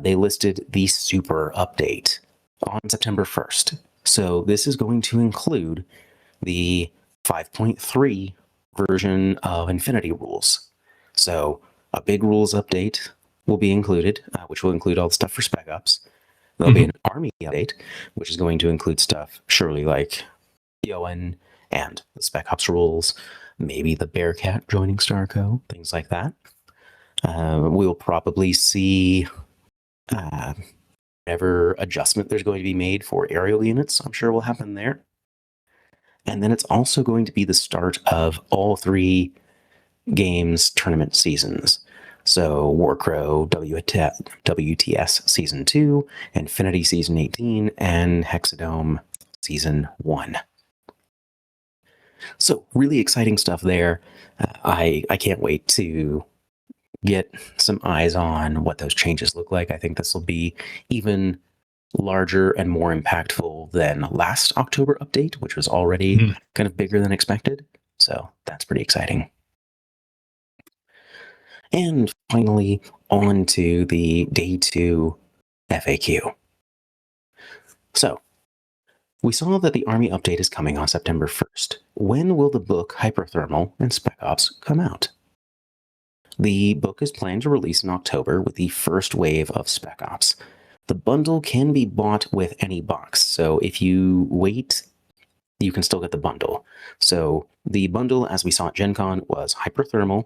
they listed the Super Update on September 1st. So this is going to include the 5.3 version of Infinity Rules. So a big rules update will be included, which will include all the stuff for Spec Ops. There'll be an Army update, which is going to include stuff surely like Yoan and the Spec Ops rules, maybe the Bearcat joining Starco, things like that. We'll probably see whatever adjustment there's going to be made for aerial units, I'm sure will happen there. And then it's also going to be the start of all 3 games tournament seasons. So Warcrow, WTS Season 2, Infinity Season 18, and Hexadome Season 1. So really exciting stuff there. I can't wait to get some eyes on what those changes look like. I think this will be even larger and more impactful than last October update, which was already kind of bigger than expected. So that's pretty exciting. And finally, on to the Day 2 FAQ. So, we saw that the Army update is coming on September 1st. When will the book Hyperthermal and Spec Ops come out? The book is planned to release in October with the first wave of Spec Ops. The bundle can be bought with any box, so if you wait, you can still get the bundle. So, the bundle, as we saw at Gen Con, was Hyperthermal,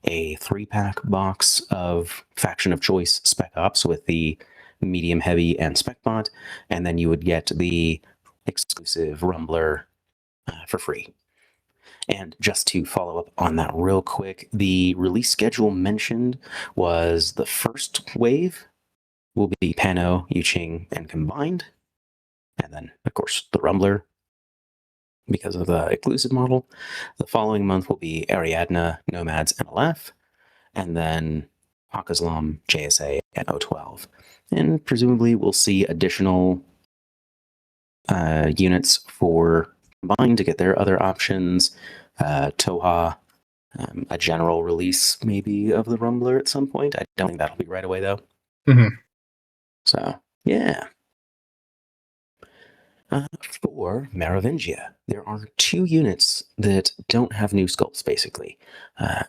a 3-pack box of Faction of Choice Spec Ops with the medium, heavy, and Spec Bot, and then you would get the exclusive Rumbler for free. And just to follow up on that real quick, the release schedule mentioned was the first wave will be Pano, Yuching, and Combined, and then, of course, the Rumbler, because of the exclusive model. The following month will be Ariadna, Nomads, MLF, and then Hakazlam, JSA, and O12. And presumably we'll see additional units for Combined to get their other options. Toha, a general release maybe of the Rumbler at some point. I don't think that'll be right away though. So, yeah. For Merovingia, there are 2 units that don't have new sculpts, basically.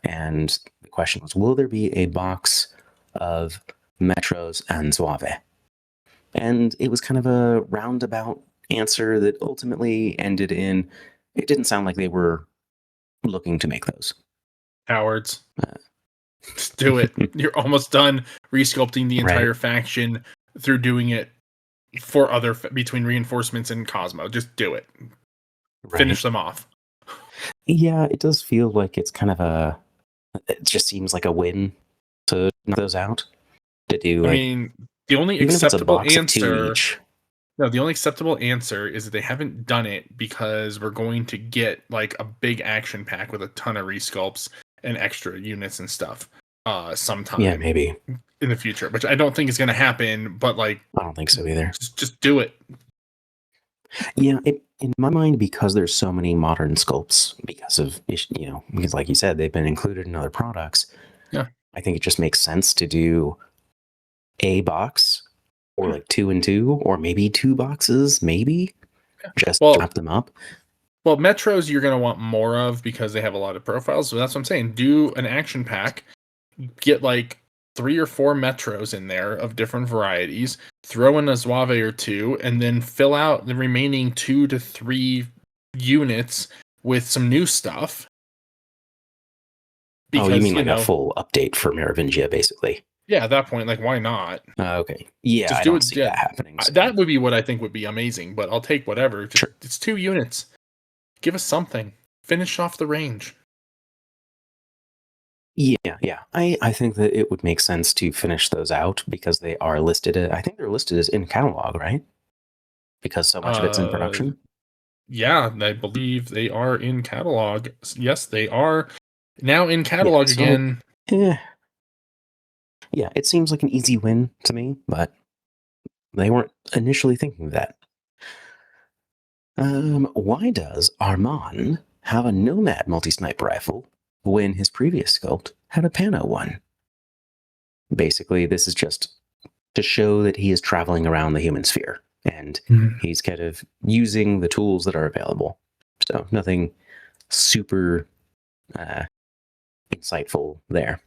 And the question was, will there be a box of Metros and Zouave? And it was kind of a roundabout answer that ultimately ended in, it didn't sound like they were looking to make those. Cowards. Just do it. You're almost done resculpting the entire faction through doing it for other between reinforcements and Cosmo. Just do it. Finish them off. Yeah, it does feel like it's kind of it just seems like a win to knock those out. To do, I mean, the only acceptable answer. No, the only acceptable answer is that they haven't done it because we're going to get like a big action pack with a ton of resculpts and extra units and stuff sometime. Yeah, maybe in the future, which I don't think is going to happen. But like, I don't think so either. Just do it. Yeah, in my mind, because there's so many modern sculpts, because like you said, they've been included in other products. Yeah, I think it just makes sense to do a box, or like 2 and 2, or maybe 2 boxes, maybe just wrap them up. Well, Metros you're going to want more of because they have a lot of profiles. So that's what I'm saying. Do an action pack, get like 3 or 4 Metros in there of different varieties, throw in a Zouave or 2, and then fill out the remaining 2 to 3 units with some new stuff. Because, you mean like a full update for Merovingia, basically? Yeah, at that point, like, why not? Okay. Yeah, just I don't see that happening. So. That would be what I think would be amazing, but I'll take whatever. It's 2 units. Give us something. Finish off the range. Yeah. I think that it would make sense to finish those out because they are listed. I think they're listed as in catalog, right? Because so much of it's in production. Yeah, I believe they are in catalog. Yes, they are now in catalog again. Yeah, it seems like an easy win to me, but they weren't initially thinking of that. Why does Armand have a Nomad multi-sniper rifle when his previous sculpt had a Pano one? Basically, this is just to show that he is traveling around the human sphere, and he's kind of using the tools that are available. So nothing super insightful there.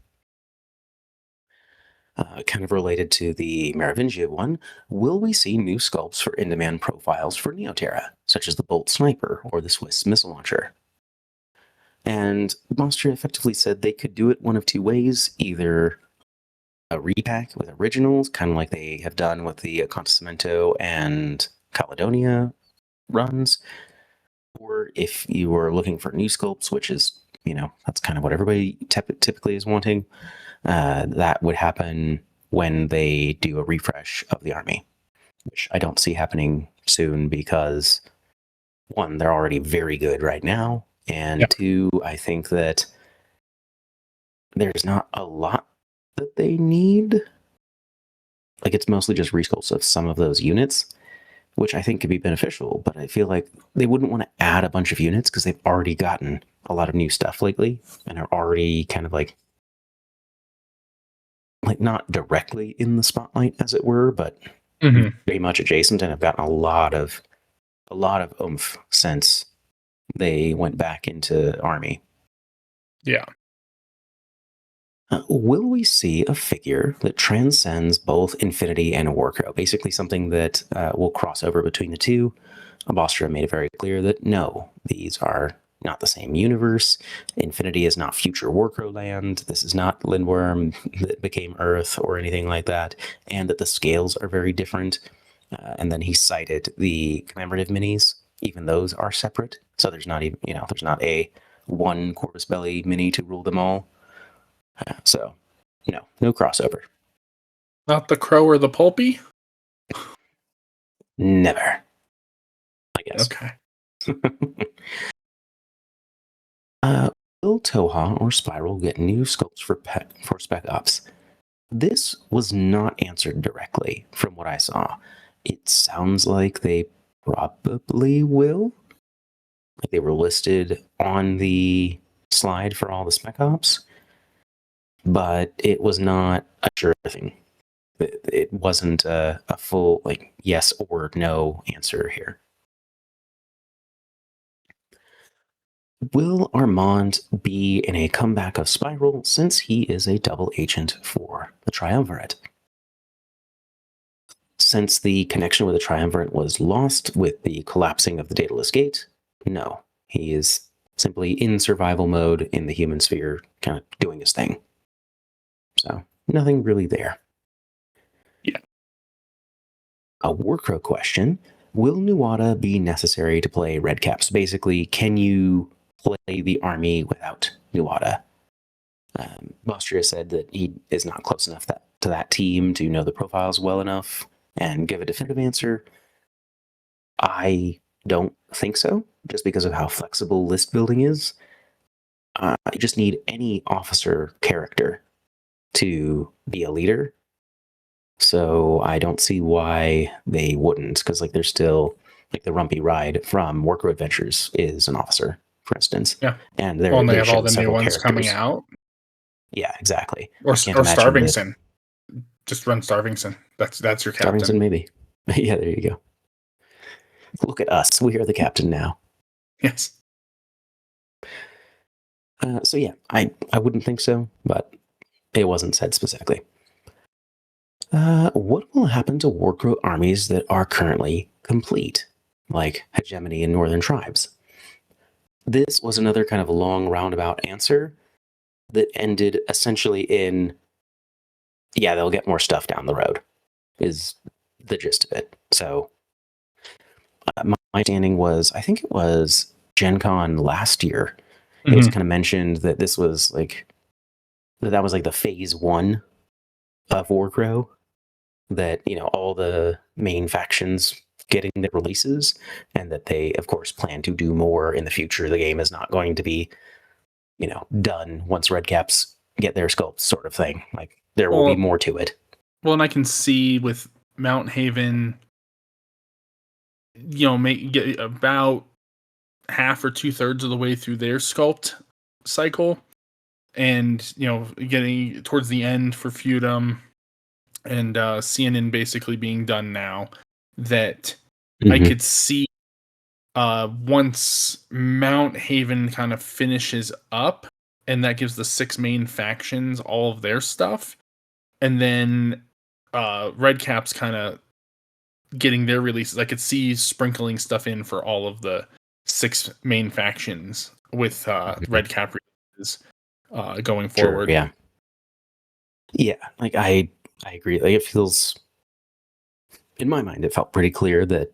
Kind of related to the Merovingian one, will we see new sculpts for in-demand profiles for Neoterra, such as the Bolt Sniper or the Swiss Missile Launcher? And Monster effectively said they could do it one of two ways, either a repack with originals, kind of like they have done with the Acontecimento and Caledonia runs, or if you were looking for new sculpts, which is, that's kind of what everybody typically is wanting, that would happen when they do a refresh of the army, which I don't see happening soon because, one, they're already very good right now, and two, I think that there's not a lot that they need. Like, it's mostly just resculpts of some of those units, which I think could be beneficial, but I feel like they wouldn't want to add a bunch of units because they've already gotten a lot of new stuff lately and are already kind of like not directly in the spotlight, as it were, but very much adjacent, and have gotten a lot of oomph since they went back into army. Yeah. Will we see a figure that transcends both Infinity and Warcrow? Basically something that will cross over between the two. Bostra made it very clear that no, these are not the same universe. Infinity is not future Warcrow land. This is not Lindworm that became Earth or anything like that. And that the scales are very different. And then he cited the commemorative minis. Even those are separate. So there's not even, there's not a one Corvus Belli mini to rule them all. So, no crossover. Not the crow or the pulpy? Never, I guess. Okay. Will Toha or Spiral get new sculpts for Spec Ops? This was not answered directly from what I saw. It sounds like they probably will. Like they were listed on the slide for all the Spec Ops, but it was not a sure thing. It wasn't a full yes or no answer here. Will Armand be in a comeback of Spiral since he is a double agent for the Triumvirate? Since the connection with the Triumvirate was lost with the collapsing of the Daedalus Gate, no. He is simply in survival mode in the human sphere, kind of doing his thing. So, nothing really there. Yeah. A Warcrow question. Will Nuada be necessary to play Red Caps? Basically, can you play the army without Nuada? Bostria said that he is not close enough to that team to know the profiles well enough and give a definitive answer. I don't think so, just because of how flexible list building is. You just need any officer character to be a leader. So I don't see why they wouldn't, because there's still the Rumpy Ride from Warcrow Adventures is an officer, for instance. Yeah. And they have all the new ones coming out. Yeah, exactly. Or Starvingson. Just run Starvingson. That's your captain. Starvingson, maybe. Yeah, there you go. Look at us. We are the captain now. Yes. So yeah, I wouldn't think so, but it wasn't said specifically. What will happen to Warcrow armies that are currently complete, like Hegemony and Northern Tribes? This was another kind of long roundabout answer that ended essentially in, yeah, they'll get more stuff down the road, is the gist of it. So my understanding was, I think it was Gen Con last year, it was kind of mentioned that this was that was the phase 1 of Warcrow, that all the main factions getting their releases, and that they of course plan to do more in the future. The game is not going to be done once Red Caps get their sculpts, sort of thing. There will be more to it. Well, and I can see with Mount Haven, get about half or 2/3 of the way through their sculpt cycle, and getting towards the end for Feudum, and CNN basically being done now, that I could see once Mount Haven kind of finishes up, and that gives the 6 main factions all of their stuff. And then Red Cap's kind of getting their releases. I could see sprinkling stuff in for all of the 6 main factions with Red Cap releases going forward. Sure, yeah. Like I agree. Like it feels, in my mind, it felt pretty clear that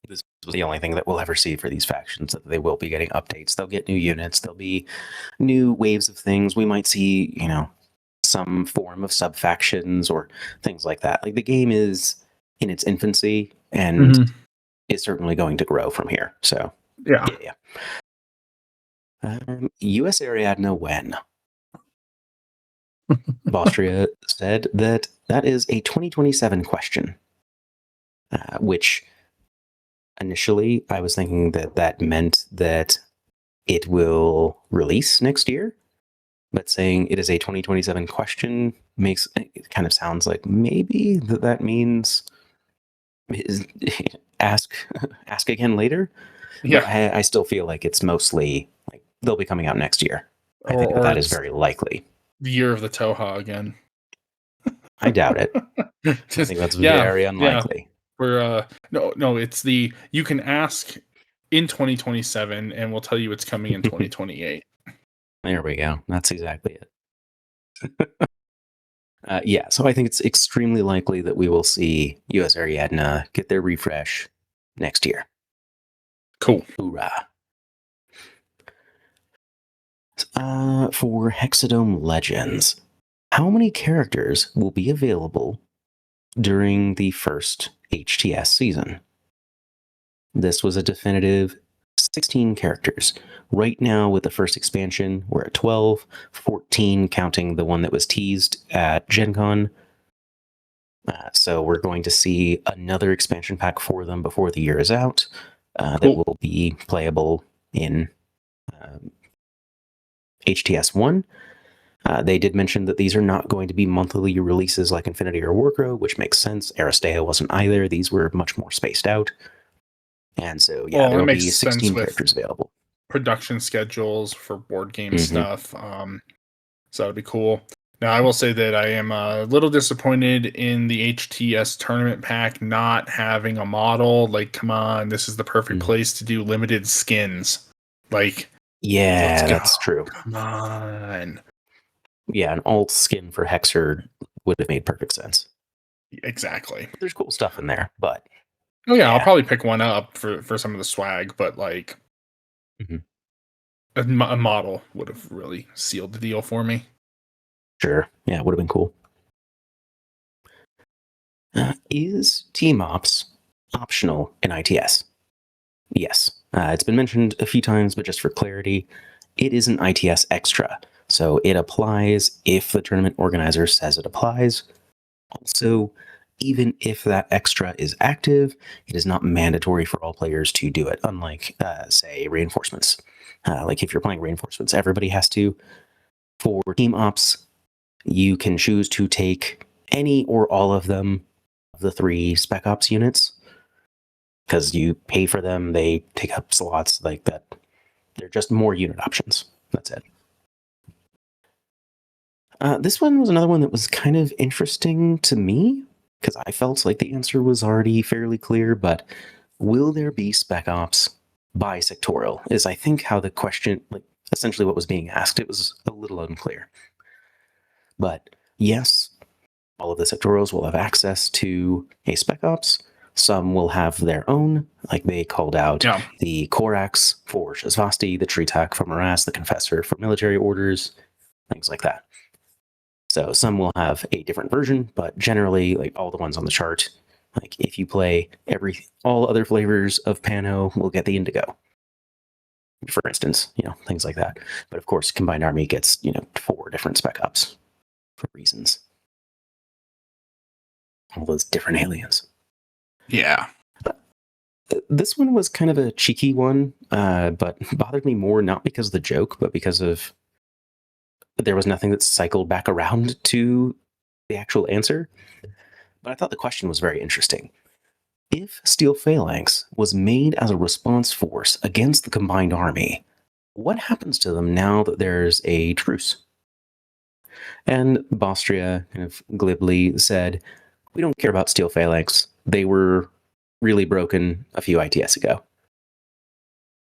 this was the only thing that we'll ever see for these factions. That they will be getting updates. They'll get new units. There'll be new waves of things. We might see, some form of sub factions or things like that. Like the game is in its infancy and is certainly going to grow from here. So yeah. U.S. Ariadne when? Austria said that is a 2027 question, which initially I was thinking that meant that it will release next year, but saying it is a 2027 question it kind of sounds like maybe that means ask again later. Yeah, but I still feel like it's mostly like they'll be coming out next year. I think that is very likely. The year of the Toha again. I doubt it. I think that's very unlikely. We're no, it's you can ask in 2027 and we'll tell you it's coming in 2028. There we go. That's exactly it. So I think it's extremely likely that we will see US Ariadne get their refresh next year. Cool. Hoorah. For Hexadome Legends, how many characters will be available during the first HTS season? This was a definitive 16 characters. Right now, with the first expansion, we're at 12, 14 counting the one that was teased at Gen Con. So we're going to see another expansion pack for them before the year is out that will be playable in HTS 1. They did mention that these are not going to be monthly releases like Infinity or Warcrow, which makes sense. Aristea wasn't either. These were much more spaced out. And so, there will be 16 characters available. Production schedules for board game stuff. So that'd be cool. Now, I will say that I am a little disappointed in the HTS tournament pack not having a model. Like, come on, this is the perfect place to do limited skins. Like, yeah, that's true. Come on. Yeah, an alt skin for Hexer would have made perfect sense. Exactly. There's cool stuff in there, but I'll probably pick one up for some of the swag, but like a model would have really sealed the deal for me. Sure. Yeah, it would have been cool. Is Team Ops optional in ITS? Yes. It's been mentioned a few times, but just for clarity, it is an ITS extra. So it applies if the tournament organizer says it applies. Also, even if that extra is active, it is not mandatory for all players to do it, unlike, say, reinforcements. Like if you're playing reinforcements, everybody has to. For Team Ops, you can choose to take any or all of them, of the 3 Spec Ops units, because you pay for them, they take up slots like that. They're just more unit options. That's it. This one was another one that was kind of interesting to me, because I felt like the answer was already fairly clear, but will there be Spec Ops bisectoral is, I think, how the question, like essentially what was being asked. It was a little unclear. But yes, all of the sectorials will have access to a Spec Ops. Some will have their own, like they called out the Korax for Shasvasti, the Tritak for Morass, the Confessor for military orders, things like that. So some will have a different version, but generally, like all the ones on the chart, like if you play all other flavors of Pano, will get the Indigo, for instance, things like that. But of course, Combined Army gets, 4 different Spec Ops for reasons. All those different aliens. Yeah. This one was kind of a cheeky one, but bothered me more not because of the joke, but because of there was nothing that cycled back around to the actual answer. But I thought the question was very interesting. If Steel Phalanx was made as a response force against the Combined Army, what happens to them now that there's a truce? And Bostria kind of glibly said, we don't care about Steel Phalanx. They were really broken a few ITS ago.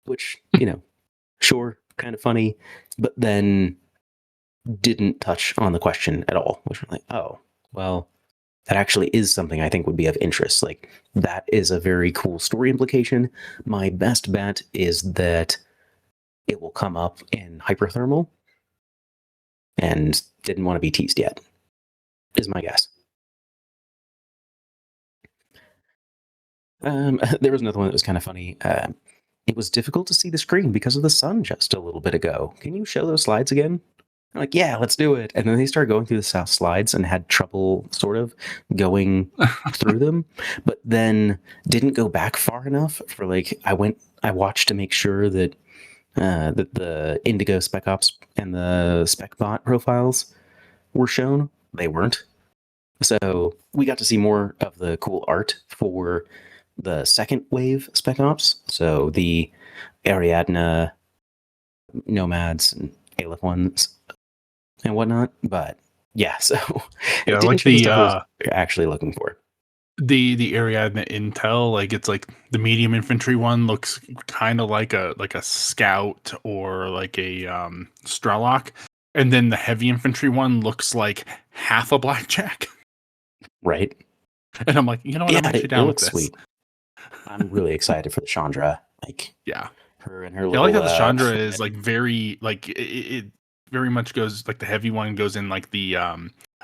Which, sure, kind of funny, but then didn't touch on the question at all, which we're like, oh, well, that actually is something I think would be of interest. Like, that is a very cool story implication. My best bet is that it will come up in Hyperthermal and didn't want to be teased yet, is my guess. There was another one that was kind of funny. It was difficult to see the screen because of the sun just a little bit ago. Can you show those slides again? I'm like, yeah, let's do it. And then they started going through the south slides and had trouble sort of going through them, but then didn't go back far enough for like, I watched to make sure that that the Indigo Spec Ops and the Spec Bot profiles were shown. They weren't. So we got to see more of the cool art for the second wave Spec Ops. So the Ariadna Nomads and Aleph ones and whatnot. But yeah, so Yeah, it didn't like show the the stuff I was actually looking for. the Ariadna Intel, like it's like the medium infantry one looks kind of like a scout or like a Strelok, and then the heavy infantry one looks like half a blackjack. Right. And I'm like, you know what? I'm actually down it with looks this. sweet. I'm really excited for the Chandra. Like, Yeah, her and her I little. like how the Chandra is like very like it very much goes like the heavy one goes in like the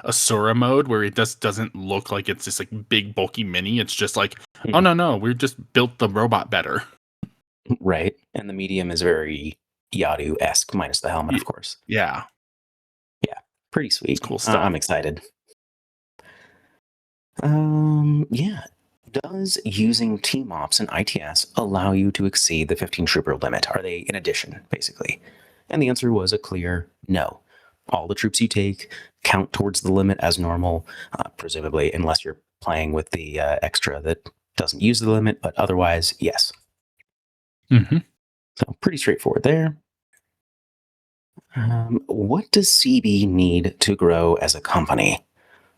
Asura mode where it doesn't look like it's this like big bulky mini. It's just like, oh no, we just built the robot better. Right. And the medium is very Yadu-esque, minus the helmet, of course. Yeah. Yeah. Pretty sweet. It's cool stuff. I'm excited. Yeah. Does using team ops and ITS allow you to exceed the 15 trooper limit? Are they in addition, basically? And the answer was a clear no. All the troops you take count towards the limit as normal, presumably, unless you're playing with the extra that doesn't use the limit, but otherwise, yes. Mm-hmm. So pretty straightforward there. What does CB need to grow as a company?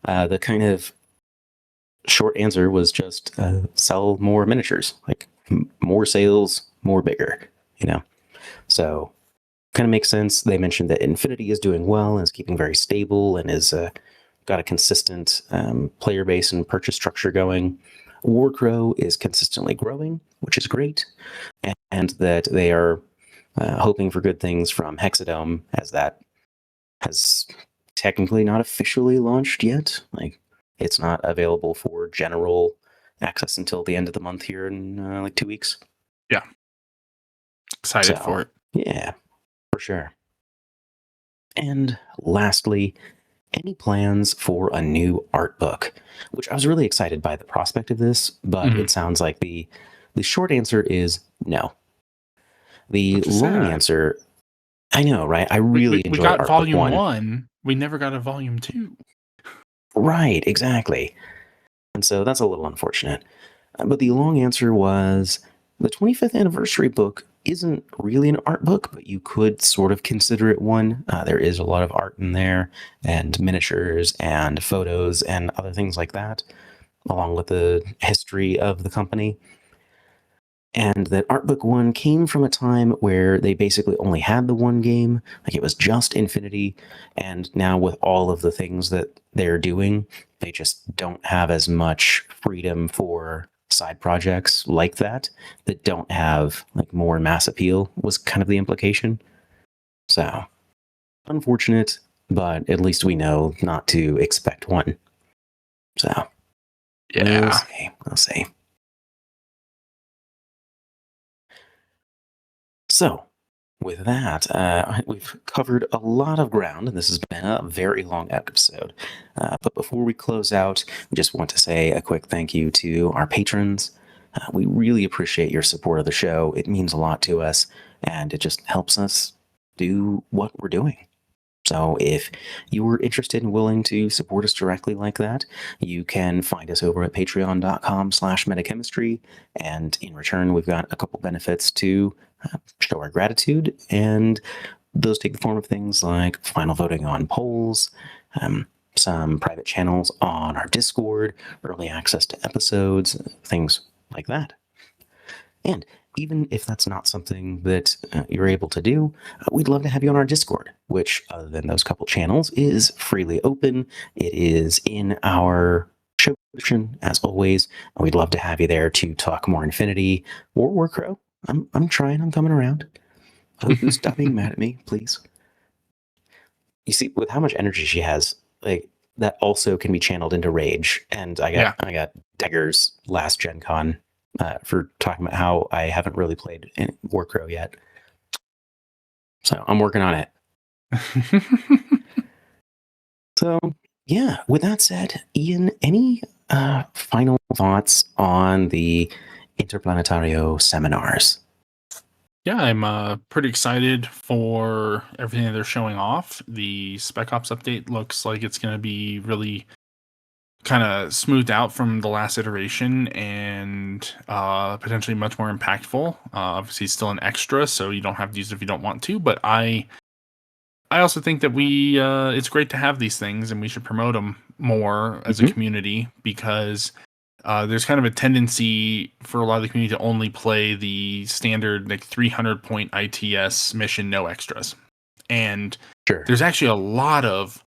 The kind of short answer was just sell more miniatures, like more sales, more bigger, So kind of makes sense. They mentioned that Infinity is doing well and is keeping very stable and is got a consistent player base and purchase structure going. Warcrow is consistently growing, which is great, and that they are hoping for good things from Hexadome, as that has technically not officially launched yet. Like, it's not available for general access until the end of the month here in like 2 weeks. Yeah. Excited for it. Yeah, for sure. And lastly, any plans for a new art book? Which I was really excited by the prospect of this, but it sounds like the short answer is no. The long answer, I know, right? I really enjoyed got art volume book 1. We never got a volume 2. Right, exactly. And so that's a little unfortunate. But the long answer was the 25th anniversary book isn't really an art book, but you could sort of consider it one. There is a lot of art in there, and miniatures and photos and other things like that, along with the history of the company. And that Art Book 1 came from a time where they basically only had the one game, like it was just Infinity, and now with all of the things that they're doing, they just don't have as much freedom for side projects like that don't have like more mass appeal, was kind of the implication. So, unfortunate, but at least we know not to expect one. So, yeah, we'll see. So, with that, we've covered a lot of ground, and this has been a very long episode. But before we close out, we just want to say a quick thank you to our patrons. We really appreciate your support of the show. It means a lot to us, and it just helps us do what we're doing. So if you were interested and willing to support us directly like that, you can find us over at patreon.com/metachemistry. And in return, we've got a couple benefits to show our gratitude, and those take the form of things like final voting on polls, some private channels on our Discord, early access to episodes, things like that. And even if that's not something that you're able to do, we'd love to have you on our Discord, which, other than those couple channels, is freely open. It is in our show description, as always. And we'd love to have you there to talk more Infinity or Warcrow. I'm trying. I'm coming around. Stop being mad at me, please. You see, with how much energy she has, like, that also can be channeled into rage. And I got daggers last Gen Con for talking about how I haven't really played in Warcrow yet. So I'm working on it. So yeah, with that said, Ian, any final thoughts on the Interplanetario seminars? Yeah, I'm pretty excited for everything that they're showing off. The Spec Ops update looks like it's going to be really kind of smoothed out from the last iteration and potentially much more impactful. Obviously, it's still an extra, so you don't have to use it if you don't want to. But I also think that it's great to have these things, and we should promote them more as a community, because there's kind of a tendency for a lot of the community to only play the standard like 300 point ITS mission, no extras. And there's actually a lot of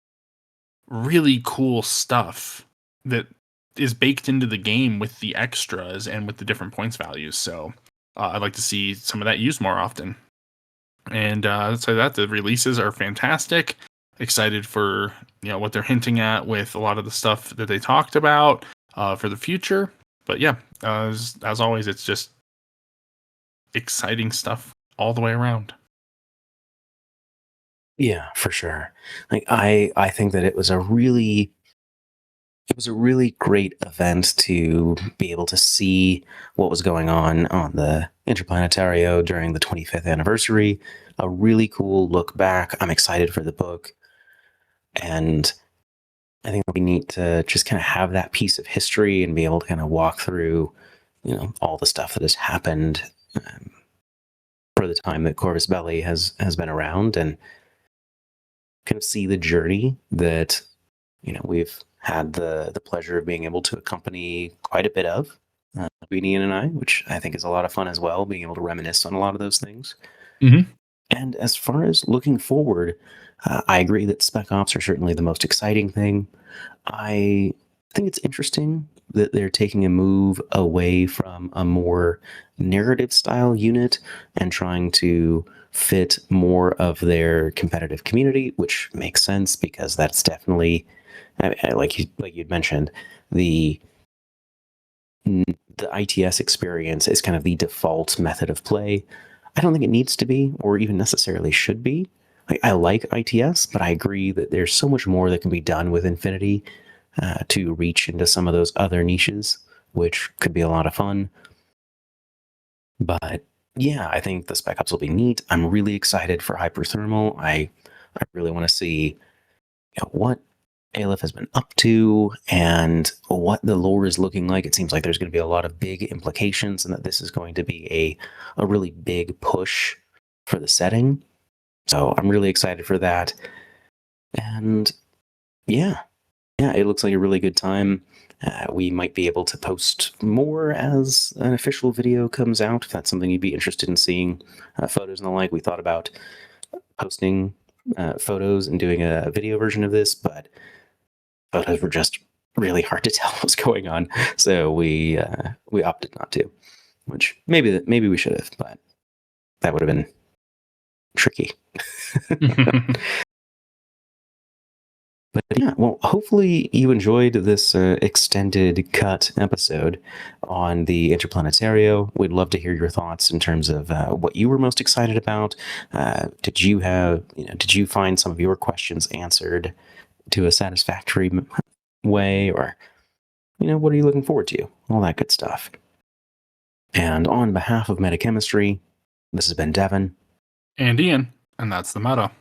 really cool stuff that is baked into the game with the extras and with the different points values. So I'd like to see some of that used more often. And let's say that the releases are fantastic. Excited for what they're hinting at with a lot of the stuff that they talked about for the future. But yeah, as always, it's just exciting stuff all the way around. Yeah, for sure. Like I think that it was a really great event to be able to see what was going on the Interplanetario during the 25th anniversary. A really cool look back. I'm excited for the book. And I think it'll be neat to just kind of have that piece of history and be able to kind of walk through, all the stuff that has happened for the time that Corvus Belli has been around, and kind of see the journey that we've had the pleasure of being able to accompany quite a bit of, Ian and I, which I think is a lot of fun as well, being able to reminisce on a lot of those things. And as far as looking forward, I agree that Spec Ops are certainly the most exciting thing. I think it's interesting that they're taking a move away from a more narrative style unit and trying to fit more of their competitive community, which makes sense because that's definitely, like you'd mentioned, the ITS experience is kind of the default method of play. I don't think it needs to be, or even necessarily should be. I like ITS, but I agree that there's so much more that can be done with Infinity to reach into some of those other niches, which could be a lot of fun. But yeah, I think the Spec Ops will be neat. I'm really excited for Hyperthermal. I really want to see what Aleph has been up to and what the lore is looking like. It seems like there's going to be a lot of big implications and that this is going to be a really big push for the setting. So I'm really excited for that. And yeah, it looks like a really good time. We might be able to post more as an official video comes out, if that's something you'd be interested in seeing, photos and the like. We thought about posting photos and doing a video version of this, but photos were just really hard to tell what's going on, so we opted not to. Which maybe we should have, but that would have been tricky. But yeah, well, hopefully you enjoyed this extended cut episode on the Interplanetario. We'd love to hear your thoughts in terms of what you were most excited about. Did you find some of your questions answered to a satisfactory way, or what are you looking forward to? All that good stuff. And on behalf of Metachemistry, this has been Devin and Ian, and that's the meta.